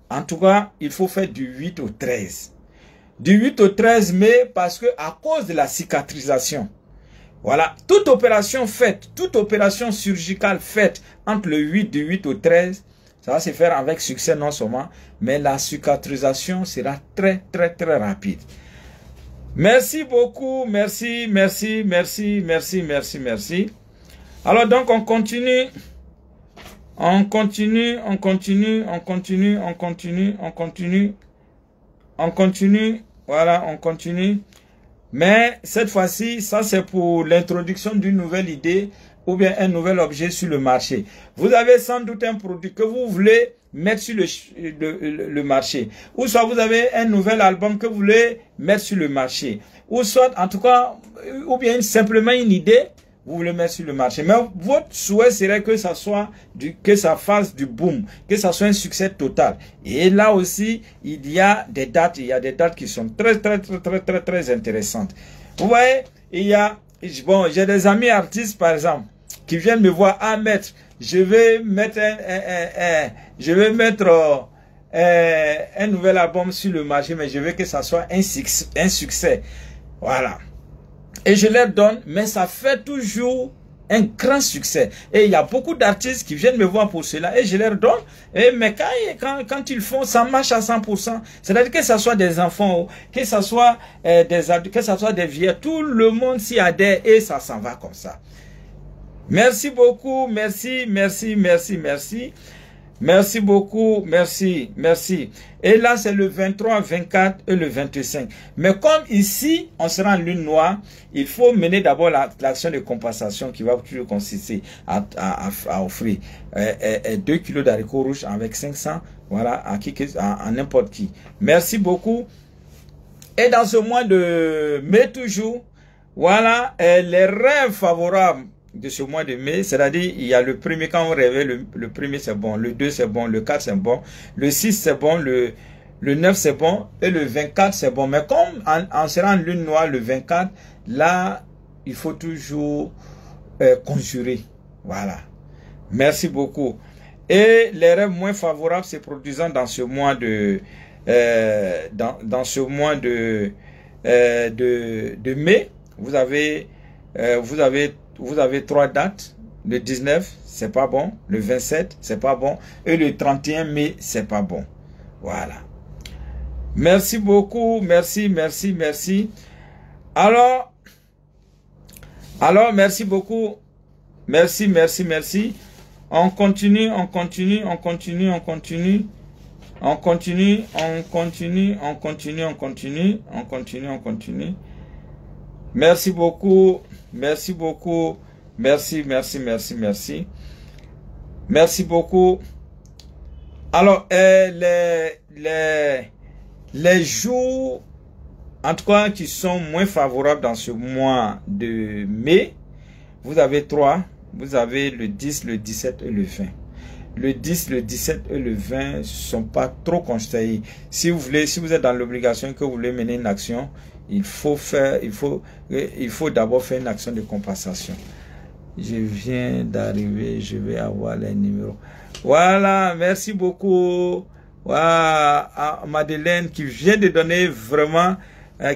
en tout cas, il faut faire du 8 au 13. Du 8 au 13 mai, parce que à cause de la cicatrisation, voilà, toute opération chirurgicale faite entre du 8 au 13, ça va se faire avec succès non seulement, mais la cicatrisation sera très rapide. Merci beaucoup, merci. Alors donc on continue. Voilà, on continue. Mais cette fois-ci, ça c'est pour l'introduction d'une nouvelle idée ou bien un nouvel objet sur le marché. Vous avez sans doute un produit que vous voulez mettre sur le marché. Ou soit vous avez un nouvel album que vous voulez mettre sur le marché. Ou soit, en tout cas, ou bien simplement une idée, vous voulez mettre sur le marché. Mais votre souhait serait que ça fasse du boom, que ça soit un succès total. Et là aussi, il y a des dates qui sont très intéressantes. Vous voyez, j'ai des amis artistes, par exemple, qui viennent me voir, maître, je vais mettre un nouvel album sur le marché, mais je veux que ça soit un succès. Voilà. Et je leur donne, mais ça fait toujours un grand succès. Et il y a beaucoup d'artistes qui viennent me voir pour cela. Et je leur donne. Mais quand ils font, ça marche à 100%. C'est-à-dire que ce soit des enfants, que ce soit des adultes, que ce soit des vieux, tout le monde s'y adhère et ça s'en va comme ça. Merci beaucoup. Merci. Merci beaucoup, merci, merci. Et là, c'est le 23, 24 et le 25. Mais comme ici, on sera en lune noire, il faut mener d'abord l'action de compensation qui va toujours consister à offrir 2 kilos d'haricots rouges avec 500, voilà, à n'importe qui. Merci beaucoup. Et dans ce mois de mai toujours, voilà, les rêves favorables de ce mois de mai, c'est-à-dire il y a le premier, quand on rêvait, le premier c'est bon, le 2 c'est bon, le 4 c'est bon, le 6 c'est bon, le 9 c'est bon et le 24 c'est bon. Mais comme en sera en lune noire le 24, là il faut toujours conjurer. Voilà. Merci beaucoup. Et les rêves moins favorables se produisant dans ce mois de dans ce mois de mai, vous avez 3 dates. Le 19, c'est pas bon. Le 27, c'est pas bon. Et le 31 mai, c'est pas bon. Voilà. Merci beaucoup. Merci, merci, merci. Alors, merci beaucoup. Merci, merci, merci. On continue, on continue, on continue, on continue. On continue, on continue, on continue, on continue, on continue, on continue. Merci beaucoup, merci beaucoup, merci, merci, merci, merci. Merci beaucoup. Alors, les jours, en tout cas, qui sont moins favorables dans ce mois de mai, vous avez 3, vous avez le 10, le 17 et le 20. Le 10, le 17 et le 20 ne sont pas trop conseillés. Si vous êtes dans l'obligation que vous voulez mener une action, il faut d'abord faire une action de compensation. Je viens d'arriver, je vais avoir les numéros. Voilà, merci beaucoup. Voilà, à Madeleine qui vient de donner vraiment,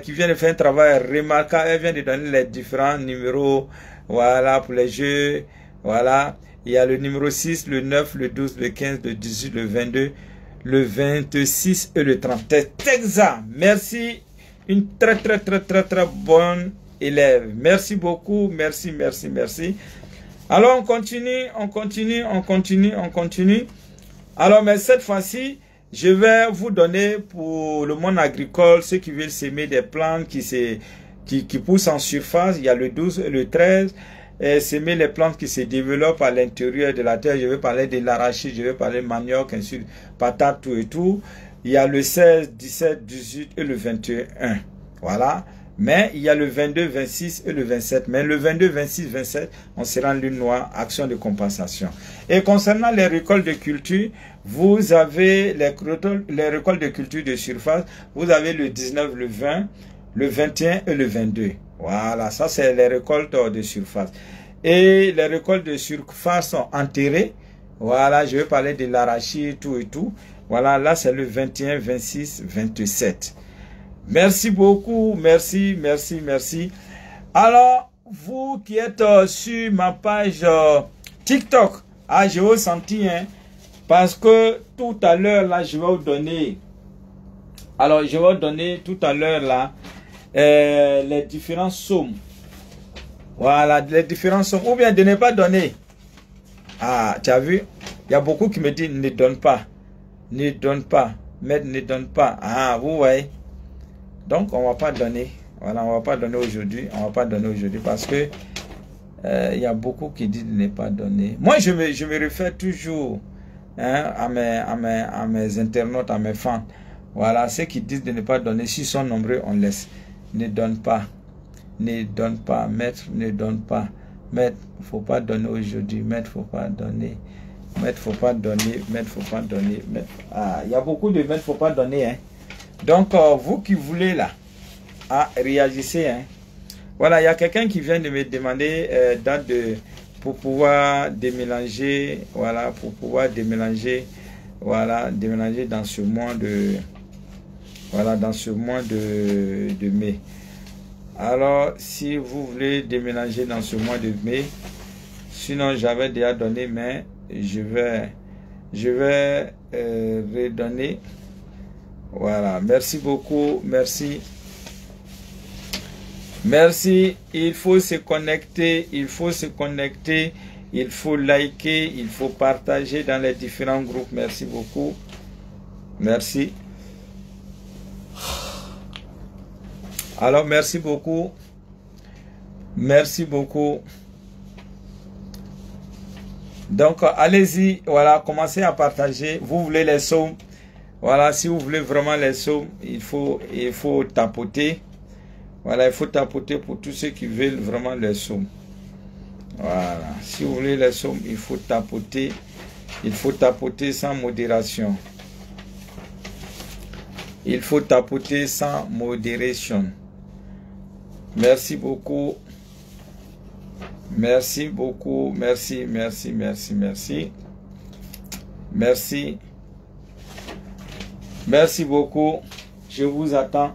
qui vient de faire un travail remarquable. Elle vient de donner les différents numéros. Voilà, pour les jeux. Voilà. Il y a le numéro 6, le 9, le 12, le 15, le 18, le 22, le 26 et le 30. Exact. Merci. Une très bonne élève. Merci beaucoup. Merci, merci, merci. Alors, on continue, on continue, on continue, on continue. Alors, mais cette fois-ci, je vais vous donner pour le monde agricole, ceux qui veulent s'aimer des plantes qui poussent en surface. Il y a le 12 et le 13. Et s'aimer les plantes qui se développent à l'intérieur de la terre. Je vais parler de l'arachide, je vais parler de manioc, ainsi, patate, tout et tout. Il y a le 16, 17, 18 et le 21. Voilà. Mais il y a le 22, 26 et le 27. Mais le 22, 26, 27, on sera en lune noire, action de compensation. Et concernant les récoltes de culture, vous avez les récoltes de culture de surface. Vous avez le 19, le 20, le 21 et le 22. Voilà, ça c'est les récoltes de surface. Et les récoltes de surface sont enterrées. Voilà, je vais parler de l'arachide, tout et tout. Voilà, là c'est le 21, 26, 27. Merci beaucoup, merci, merci, merci. Alors, vous qui êtes sur ma page TikTok, je vous senti, hein, parce que tout à l'heure, là, je vais vous donner. Alors, je vais vous donner tout à l'heure, là, les différentes sommes. Voilà, les différentes sommes. Ou bien de ne pas donner. Ah, tu as vu? Il y a beaucoup qui me disent ne donne pas. Ne donne pas. Mais ne donne pas. Ah, vous voyez. Donc, on ne va pas donner. Voilà, on ne va pas donner aujourd'hui. On ne va pas donner aujourd'hui parce que il y a beaucoup qui disent de ne pas donner. Moi, je me réfère toujours, hein, à mes internautes, à mes fans. Voilà, ceux qui disent de ne pas donner, s'ils sont nombreux, on laisse. Ne donne pas. Ne donne pas. Maître, ne donne pas. Maître, il ne faut pas donner aujourd'hui. Maître, il ne faut pas donner. Maître, il ne faut pas donner. Maître, il ne faut pas donner. Maître. Ah, il y a beaucoup de maîtres, il ne faut pas donner. Hein. Donc, vous qui voulez là, réagissez. Hein. Voilà, il y a quelqu'un qui vient de me demander pour pouvoir démélanger. Voilà, pour pouvoir démélanger. Voilà, démélager dans ce mois de... Voilà, dans ce mois de mai. Alors, si vous voulez déménager dans ce mois de mai, sinon j'avais déjà donné, mais je vais redonner. Voilà, merci beaucoup, merci. Merci, il faut se connecter, il faut liker, il faut partager dans les différents groupes. Merci beaucoup. Merci. Alors, merci beaucoup. Merci beaucoup. Donc, allez-y, voilà, commencez à partager. Vous voulez les sommes. Voilà, si vous voulez vraiment les sommes, il faut tapoter. Voilà, il faut tapoter pour tous ceux qui veulent vraiment les sommes. Voilà, si vous voulez les sommes, il faut tapoter. Il faut tapoter sans modération. Il faut tapoter sans modération. Merci beaucoup. Merci beaucoup. Merci, merci, merci, merci. Merci. Merci beaucoup. Je vous attends.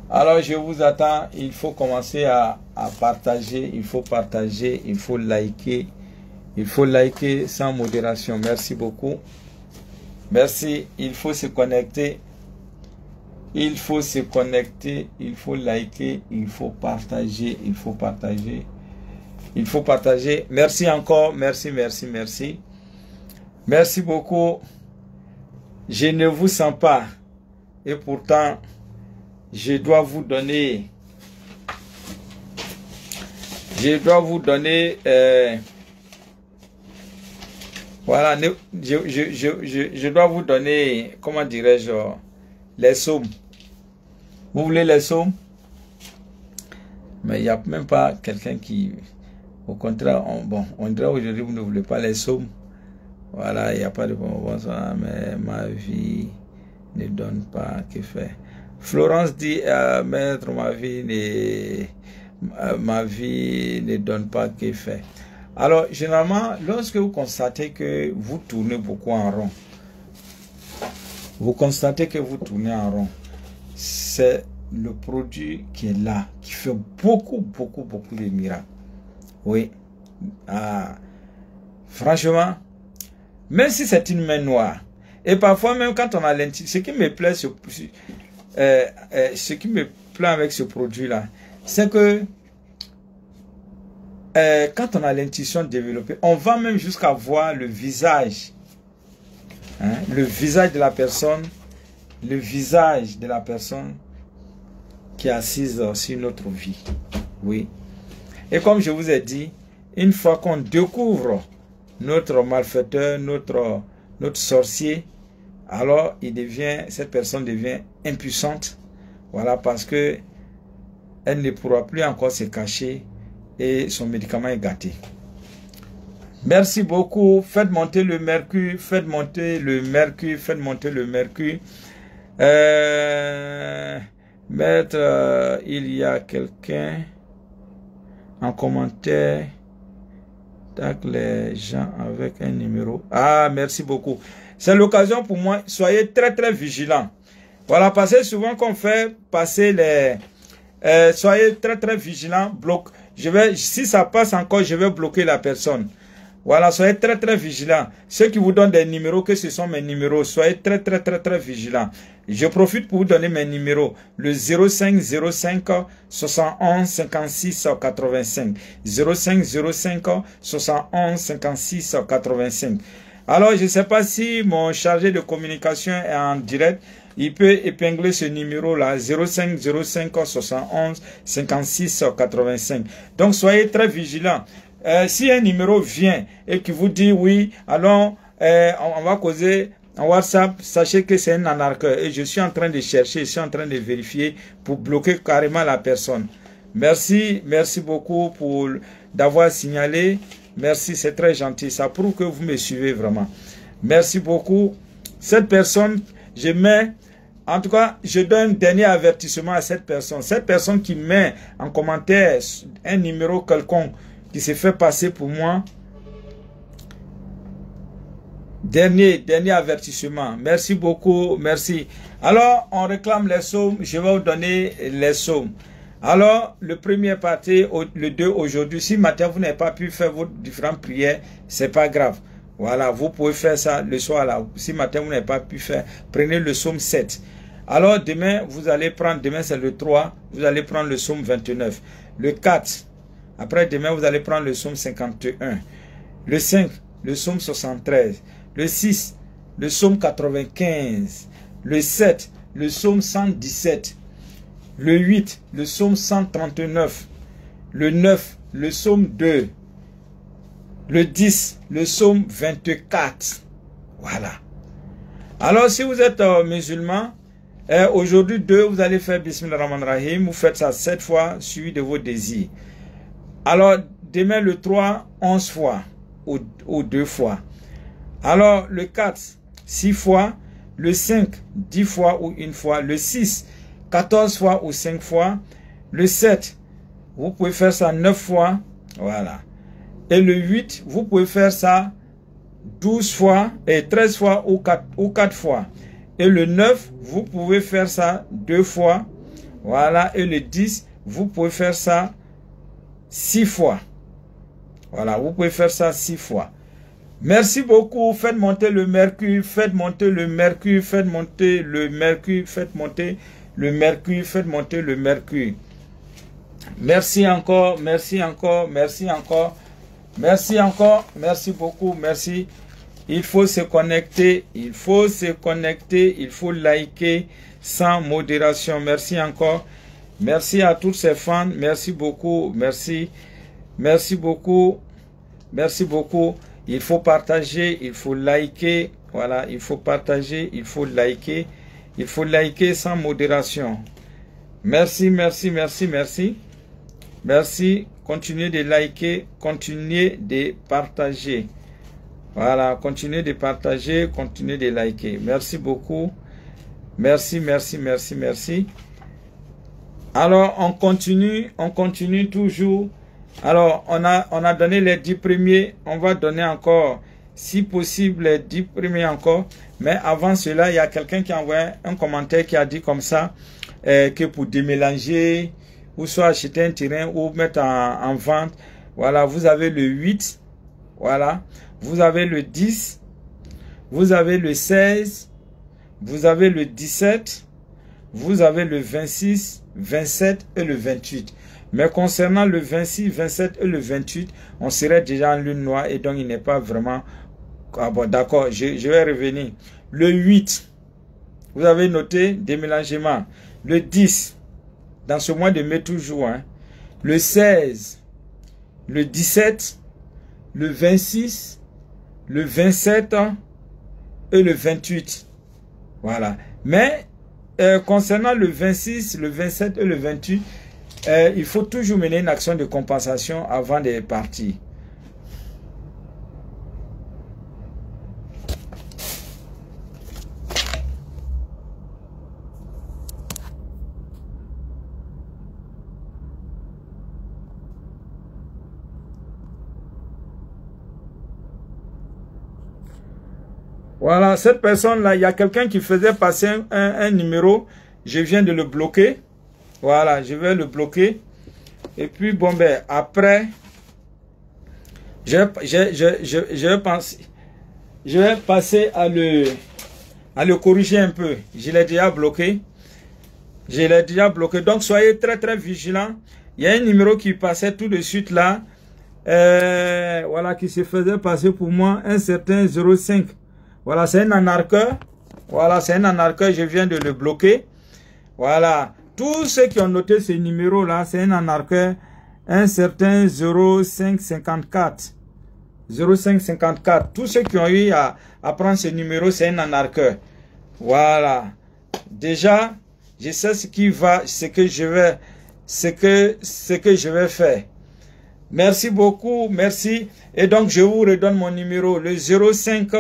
Alors, je vous attends. Il faut commencer à partager. Il faut partager. Il faut liker. Il faut liker sans modération. Merci beaucoup. Merci. Il faut se connecter. Il faut se connecter. Il faut liker. Il faut partager. Il faut partager. Il faut partager. Merci encore. Merci, merci, merci. Merci beaucoup. Je ne vous sens pas. Et pourtant, je dois vous donner. Voilà, je dois vous donner, comment dirais-je, les sommes. Vous voulez les sommes? Mais il n'y a même pas quelqu'un qui, au contraire, on dirait aujourd'hui, vous ne voulez pas les sommes. Voilà, il n'y a pas de bonsoir, mais ma vie ne donne pas que faire. Florence dit, maître, ma vie ne donne pas que faire. Alors, généralement, lorsque vous constatez que vous tournez beaucoup en rond, c'est le produit qui est là, qui fait beaucoup de miracles. Oui. Franchement, même si c'est une main noire, et parfois même quand on a l'intuition, ce qui me plaît, avec ce produit-là, c'est que quand on a l'intuition développée, on va même jusqu'à voir le visage, le visage de la personne, qui est assise sur notre vie. Oui. Et comme je vous ai dit, une fois qu'on découvre notre malfaiteur, notre sorcier, alors cette personne devient impuissante. Voilà, parce que elle ne pourra plus encore se cacher et son médicament est gâté. Merci beaucoup. Faites monter le mercure, faites monter le mercure, faites monter le mercure. Maître, il y a quelqu'un en commentaire. Tac, les gens avec un numéro. Ah, merci beaucoup. C'est l'occasion pour moi. Soyez très vigilants. Voilà, parce que souvent qu'on fait passer les... soyez très vigilants. Si ça passe encore, je vais bloquer la personne. Voilà, soyez très vigilants. Ceux qui vous donnent des numéros, que ce sont mes numéros, soyez très vigilants. Je profite pour vous donner mes numéros. Le 05 71 56 85. 05 71 56 85. Alors, je ne sais pas si mon chargé de communication est en direct. Il peut épingler ce numéro-là, 05 71 56 85. Donc, soyez très vigilants. Si un numéro vient et qui vous dit oui, alors on va causer en WhatsApp, sachez que c'est un arnaqueur. Et je suis en train de chercher, je suis en train de vérifier pour bloquer carrément la personne. Merci beaucoup d'avoir signalé. Merci, c'est très gentil. Ça prouve que vous me suivez vraiment. Merci beaucoup. Cette personne, en tout cas, je donne un dernier avertissement à cette personne. Cette personne qui met en commentaire un numéro quelconque qui se fait passer pour moi. Dernier avertissement. Merci beaucoup. Merci. Alors, on réclame les sommes. Je vais vous donner les sommes. Alors, le premier parti, le 2 aujourd'hui. Si matin, vous n'avez pas pu faire vos différentes prières, c'est pas grave. Voilà, vous pouvez faire ça le soir là. Si matin, vous n'avez pas pu faire, prenez le somme 7. Alors, demain, vous allez prendre, demain c'est le 3, vous allez prendre le somme 29. Le 4, Après demain, vous allez prendre le psaume 51. Le 5, le psaume 73. Le 6, le psaume 95. Le 7, le psaume 117. Le 8, le psaume 139. Le 9, le psaume 2. Le 10, le psaume 24. Voilà. Alors, si vous êtes musulman, aujourd'hui 2, vous allez faire Bismillahirrahmanirrahim. Vous faites ça 7 fois, suivi de vos désirs. Alors, demain le 3, 11 fois ou 2 fois. Alors, le 4, 6 fois. Le 5, 10 fois ou 1 fois. Le 6, 14 fois ou 5 fois. Le 7, vous pouvez faire ça 9 fois. Voilà. Et le 8, vous pouvez faire ça 12 fois et 13 fois ou 4 fois. Et le 9, vous pouvez faire ça 2 fois. Voilà. Et le 10, vous pouvez faire ça 6 fois. Voilà. Vous pouvez faire ça 6 fois. Merci beaucoup. Faites monter le mercure. Faites monter le mercure. Faites monter le mercure. Faites monter le mercure. Faites monter le mercure. Merci encore. Merci encore. Merci encore. Merci encore. Merci beaucoup. Merci. Il faut se connecter. Il faut se connecter. Il faut liker sans modération. Merci encore. Merci à tous ces fans. Merci beaucoup. Merci. Merci beaucoup. Merci beaucoup. Il faut partager. Il faut liker. Voilà. Il faut partager. Il faut liker. Il faut liker sans modération. Merci. Merci. Merci. Merci. Merci. Continuez de liker. Continuez de partager. Voilà. Continuez de partager. Continuez de liker. Merci beaucoup. Merci. Merci. Merci. Merci. Alors, on continue toujours. Alors, on a donné les 10 premiers. On va donner encore, si possible, les 10 premiers encore. Mais avant cela, il y a quelqu'un qui a envoyé un commentaire qui a dit comme ça, que pour démélanger, ou soit acheter un terrain, ou mettre en vente, voilà, vous avez le 8, voilà, vous avez le 10, vous avez le 16, vous avez le 17, vous avez le 26, 27 et le 28. Mais concernant le 26, 27 et le 28, on serait déjà en lune noire et donc il n'est pas vraiment... Ah bon, d'accord, je vais revenir. Le 8, vous avez noté déménagement. Le 10, dans ce mois de mai toujours. Hein. Le 16, le 17, le 26, le 27 et le 28. Voilà. Mais concernant le 26, le 27 et le 28, il faut toujours mener une action de compensation avant de partir. Voilà, cette personne-là, il y a quelqu'un qui faisait passer un numéro. Je viens de le bloquer. Voilà, je vais le bloquer. Et puis, bon, ben, après, je vais passer à le corriger un peu. Je l'ai déjà bloqué. Je l'ai déjà bloqué. Donc, soyez très, très vigilants. Il y a un numéro qui passait tout de suite là. Voilà, qui se faisait passer pour moi un certain 05. Voilà, c'est un anarcheur. Voilà, c'est un anarcheur. Je viens de le bloquer. Voilà. Tous ceux qui ont noté ce numéro-là, c'est un anarcheur. Un certain 0554. 0554. Tous ceux qui ont eu à prendre ce numéro, c'est un anarcheur. Voilà. Déjà, je sais ce qui va, ce que je vais faire. Merci beaucoup. Merci. Et donc, je vous redonne mon numéro. Le 05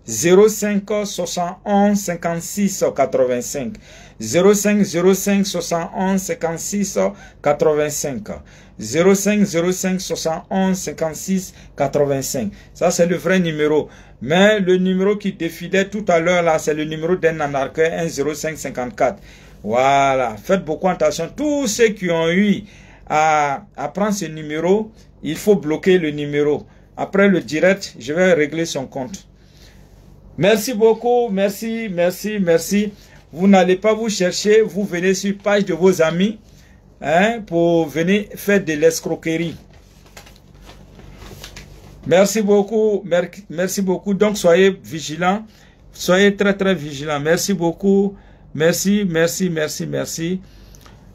71 56 85 05 71 56 85 05 71 56 85. Ça c'est le vrai numéro. Mais le numéro qui défilait tout à l'heure là, c'est le numéro d'un anarcheur, un 0554. Voilà, faites beaucoup attention. Tous ceux qui ont eu à prendre ce numéro, il faut bloquer le numéro. Après le direct, je vais régler son compte. Merci beaucoup, merci, merci, merci. Vous n'allez pas vous chercher, vous venez sur page de vos amis. hein, pour venir faire de l'escroquerie. Merci beaucoup, merci beaucoup. Donc, soyez vigilants, soyez très, très vigilants. Merci beaucoup, merci.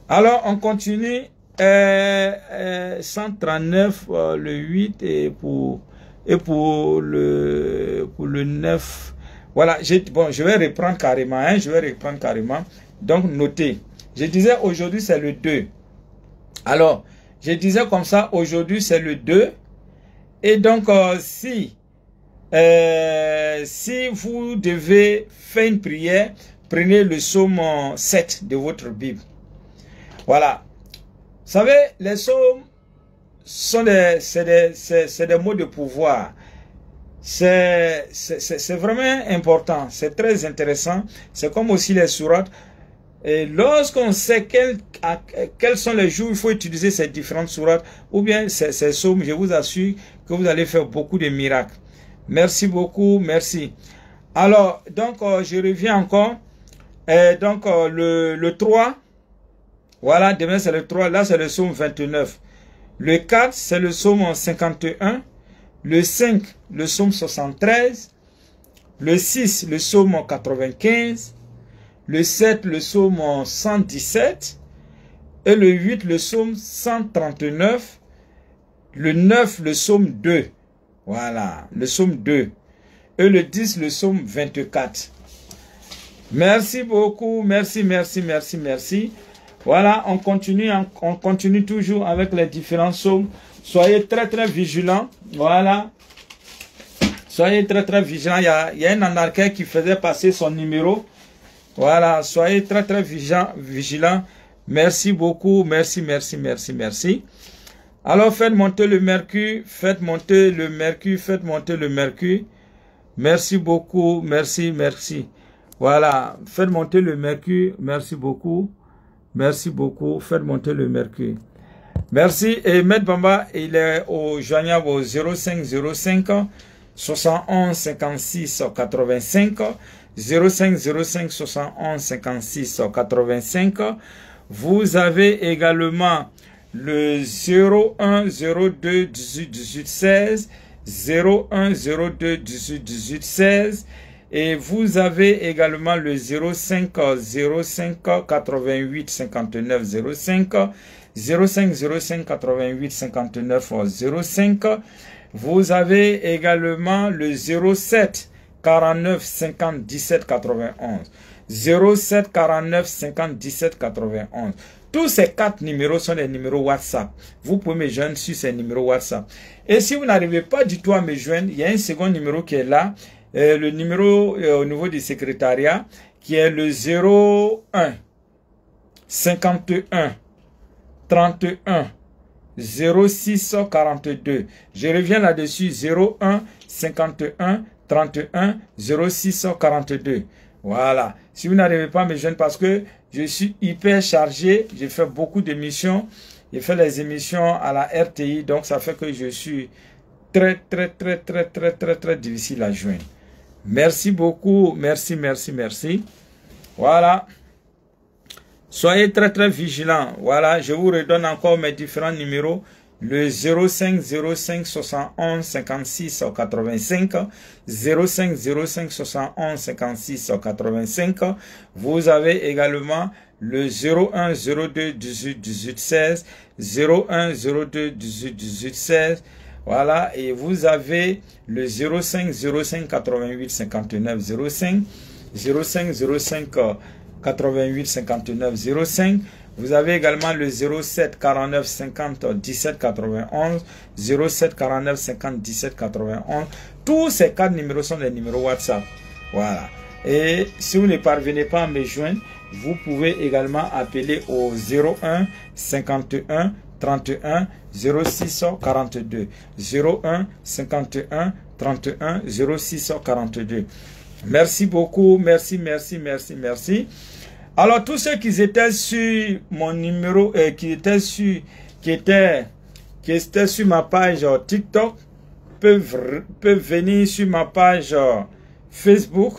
Alors, on continue. 139, le 8 et pour le 9. Voilà, bon, je vais reprendre carrément, hein, Donc, notez. Je disais aujourd'hui, c'est le 2. Alors, je disais comme ça, aujourd'hui, c'est le 2. Et donc, si vous devez faire une prière, prenez le psaume 7 de votre Bible. Voilà. Vous savez, les psaumes sont des mots de pouvoir. C'est vraiment important. C'est très intéressant. C'est comme aussi les sourates. Et lorsqu'on sait quels sont les jours où il faut utiliser ces différentes sourates, ou bien ces psaumes, je vous assure que vous allez faire beaucoup de miracles. Merci beaucoup, merci. Alors, donc, je reviens encore. Donc, le 3, voilà, demain c'est le 3, là c'est le psaume 29. Le 4, c'est le psaume 51. Le 5, le psaume 73. Le 6, le psaume 95. Le 7, le psaume 117. Et le 8, le psaume 139. Le 9, le psaume 2. Voilà, le psaume 2. Et le 10, le psaume 24. Merci beaucoup, merci. Voilà, on continue toujours avec les différents psaumes. Soyez très, très vigilants. Voilà. Soyez très, très vigilants. Il y a un anarchiste qui faisait passer son numéro. Voilà, soyez très, très vigilants. Merci beaucoup, merci. Alors, faites monter le mercure. Merci beaucoup, merci. Voilà, faites monter le mercure. Merci beaucoup, faites monter le mercure. Merci. Et Maître Bamba, il est au joignable au 0505 71 56 85. 0505 71 56 85. Vous avez également le 01 02 18 18 16. 01 02 18 18 16. Et vous avez également le 05 88 59 05. 05 88 59 05. Vous avez également le 07 49 50 17 91. 07 49 50 17 91. Tous ces 4 numéros sont des numéros WhatsApp. Vous pouvez me joindre sur ces numéros WhatsApp. Et si vous n'arrivez pas du tout à me joindre, il y a un second numéro qui est là. Le numéro au niveau du secrétariat qui est le 01 51 31 06 42. Je reviens là-dessus, 01 51 31 06 42. Voilà. Si vous n'arrivez pas à me joindre parce que je suis hyper chargé, j'ai fait beaucoup d'émissions, j'ai fait les émissions à la RTI, donc ça fait que je suis très difficile à joindre. Merci beaucoup, merci. Voilà. Soyez très vigilants. Voilà, je vous redonne encore mes différents numéros. Le 05 71 56 85. 05 71 56 85. Vous avez également le 01 02 18 18 16. 01 02 18 18 16. Voilà, et vous avez le 05 88 59 05. 88 59 05. Vous avez également le 07 49 50 17 91. 07 49 50 17 91. Tous ces 4 numéros sont des numéros WhatsApp. Voilà. Et si vous ne parvenez pas à me joindre, vous pouvez également appeler au 01 51 31 06 42. 01 51 31 06 42. Merci beaucoup, merci. Alors, tous ceux qui étaient sur mon numéro, qui étaient sur ma page TikTok, peuvent venir sur ma page Facebook.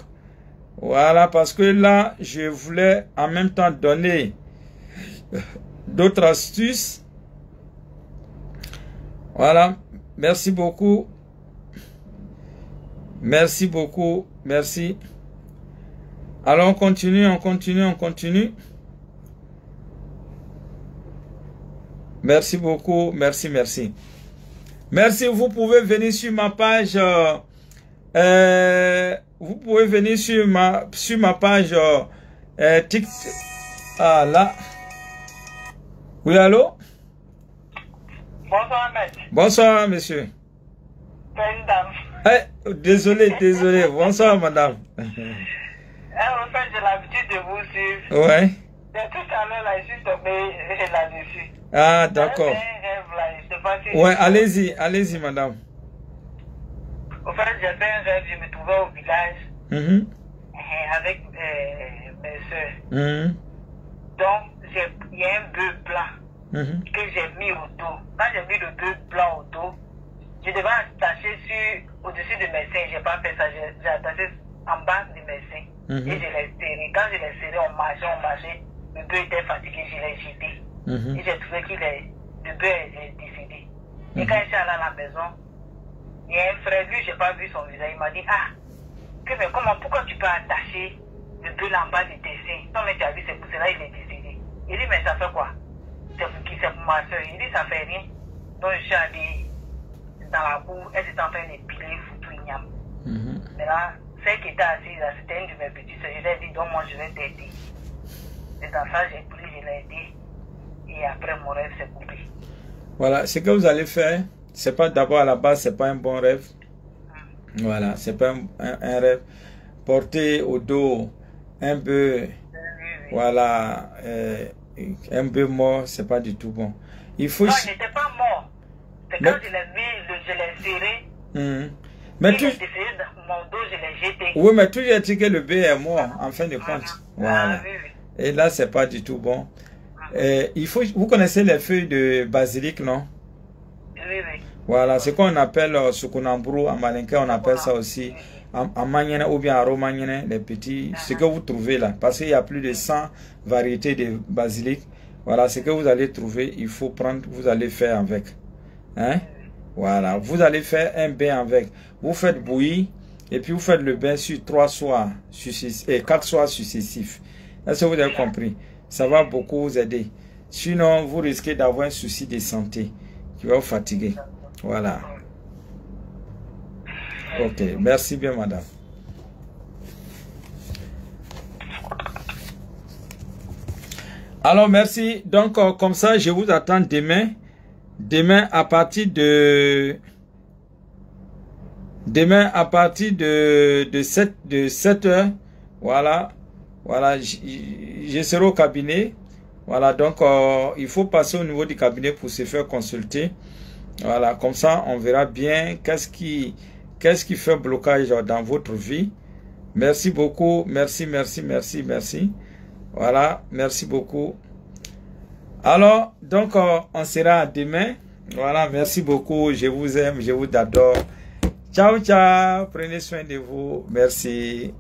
Voilà, parce que là, je voulais en même temps donner d'autres astuces. Voilà. Merci beaucoup. Merci beaucoup. Merci. Alors, on continue, on continue, on continue. Merci beaucoup. Merci, merci. Merci. Vous pouvez venir sur ma page. Vous pouvez venir sur ma page TikTok. Ah là. Oui, allô? Bonsoir, maître. Bonsoir, monsieur. C'est une dame. Désolé, désolé. Bonsoir, madame. En fait, j'ai l'habitude de vous suivre. Ouais. De tout à l'heure, là, je suis tombé là-dessus. Ah, d'accord. J'ai un rêve, là, je sais pas si... Ouais, allez-y, allez-y, madame. En fait, j'ai fait un rêve, je me trouvais au village avec mes soeurs. Donc, il y a un bœuf blanc que j'ai mis au dos. Quand j'ai mis le bœuf blanc au dos, je devais attacher au-dessus de mes seins. Je n'ai pas fait ça. J'ai attaché en bas de mes seins. Et je l'ai serré. Quand je l'ai serré, on marchait. Le bœuf était fatigué, je l'ai jeté. Et j'ai trouvé que le bœuf est décédé. Et quand je suis allé à la maison, il y a un frère, lui, je n'ai pas vu son visage. Il m'a dit, mais pourquoi tu peux attacher le bœuf en bas de tes seins? Non, mais tu as vu, c'est pour cela qu'il est décédé. Il dit, mais ça fait quoi? C'est pour qui? C'est pour ma soeur. Il dit, ça fait rien. Donc, je suis allé dans la cour, elle était en train d'épiler foutu igname. Mais là, celle qui était assise là, c'était une de mes petites soeurs. Je lui ai dit, donc moi, je vais t'aider. Et dans ça, j'ai pris, je l'ai aidé. Et après, mon rêve s'est coupé. Voilà, ce que vous allez faire, c'est pas d'abord à la base, c'est pas un bon rêve. Voilà, c'est pas un rêve. Porter au dos un bœuf, voilà, un bœuf mort, c'est pas du tout bon. Il faut... Non, il n'était pas mort. C'est quand je l'ai mis, je l'ai serré. Mais il est décédé dans mon dos, je l'ai jeté. Oui, mais toujours dit que le bœuf est mort, en fin de compte. Voilà. Oui. Et là, c'est pas du tout bon. Il faut, vous connaissez les feuilles de basilic, non? Oui. Voilà, ce qu'on appelle sukunamburu, en malinké, on appelle ça aussi en manienne ou bien en romanienne, les petits, ce que vous trouvez là. Parce qu'il y a plus de 100 variétés de basilic. Voilà, ce que vous allez trouver, il faut prendre, vous allez faire avec. Hein? Voilà, vous allez faire un bain avec. Vous faites bouillir et puis vous faites le bain sur 3 soirs et 4 soirs successifs. Est-ce que vous avez compris? Ça va beaucoup vous aider. Sinon, vous risquez d'avoir un souci de santé qui va vous fatiguer. Voilà. Ok, merci bien, madame. Alors, merci. Donc, comme ça, je vous attends demain. Demain, à partir de 7 heures. Voilà. Voilà, je serai au cabinet. Voilà, donc il faut passer au niveau du cabinet pour se faire consulter. Voilà, comme ça, on verra bien qu'est-ce qui fait blocage dans votre vie. Merci beaucoup. Merci. Voilà, merci beaucoup. Alors, donc, on sera demain. Voilà, merci beaucoup. Je vous aime, je vous adore. Ciao. Prenez soin de vous. Merci.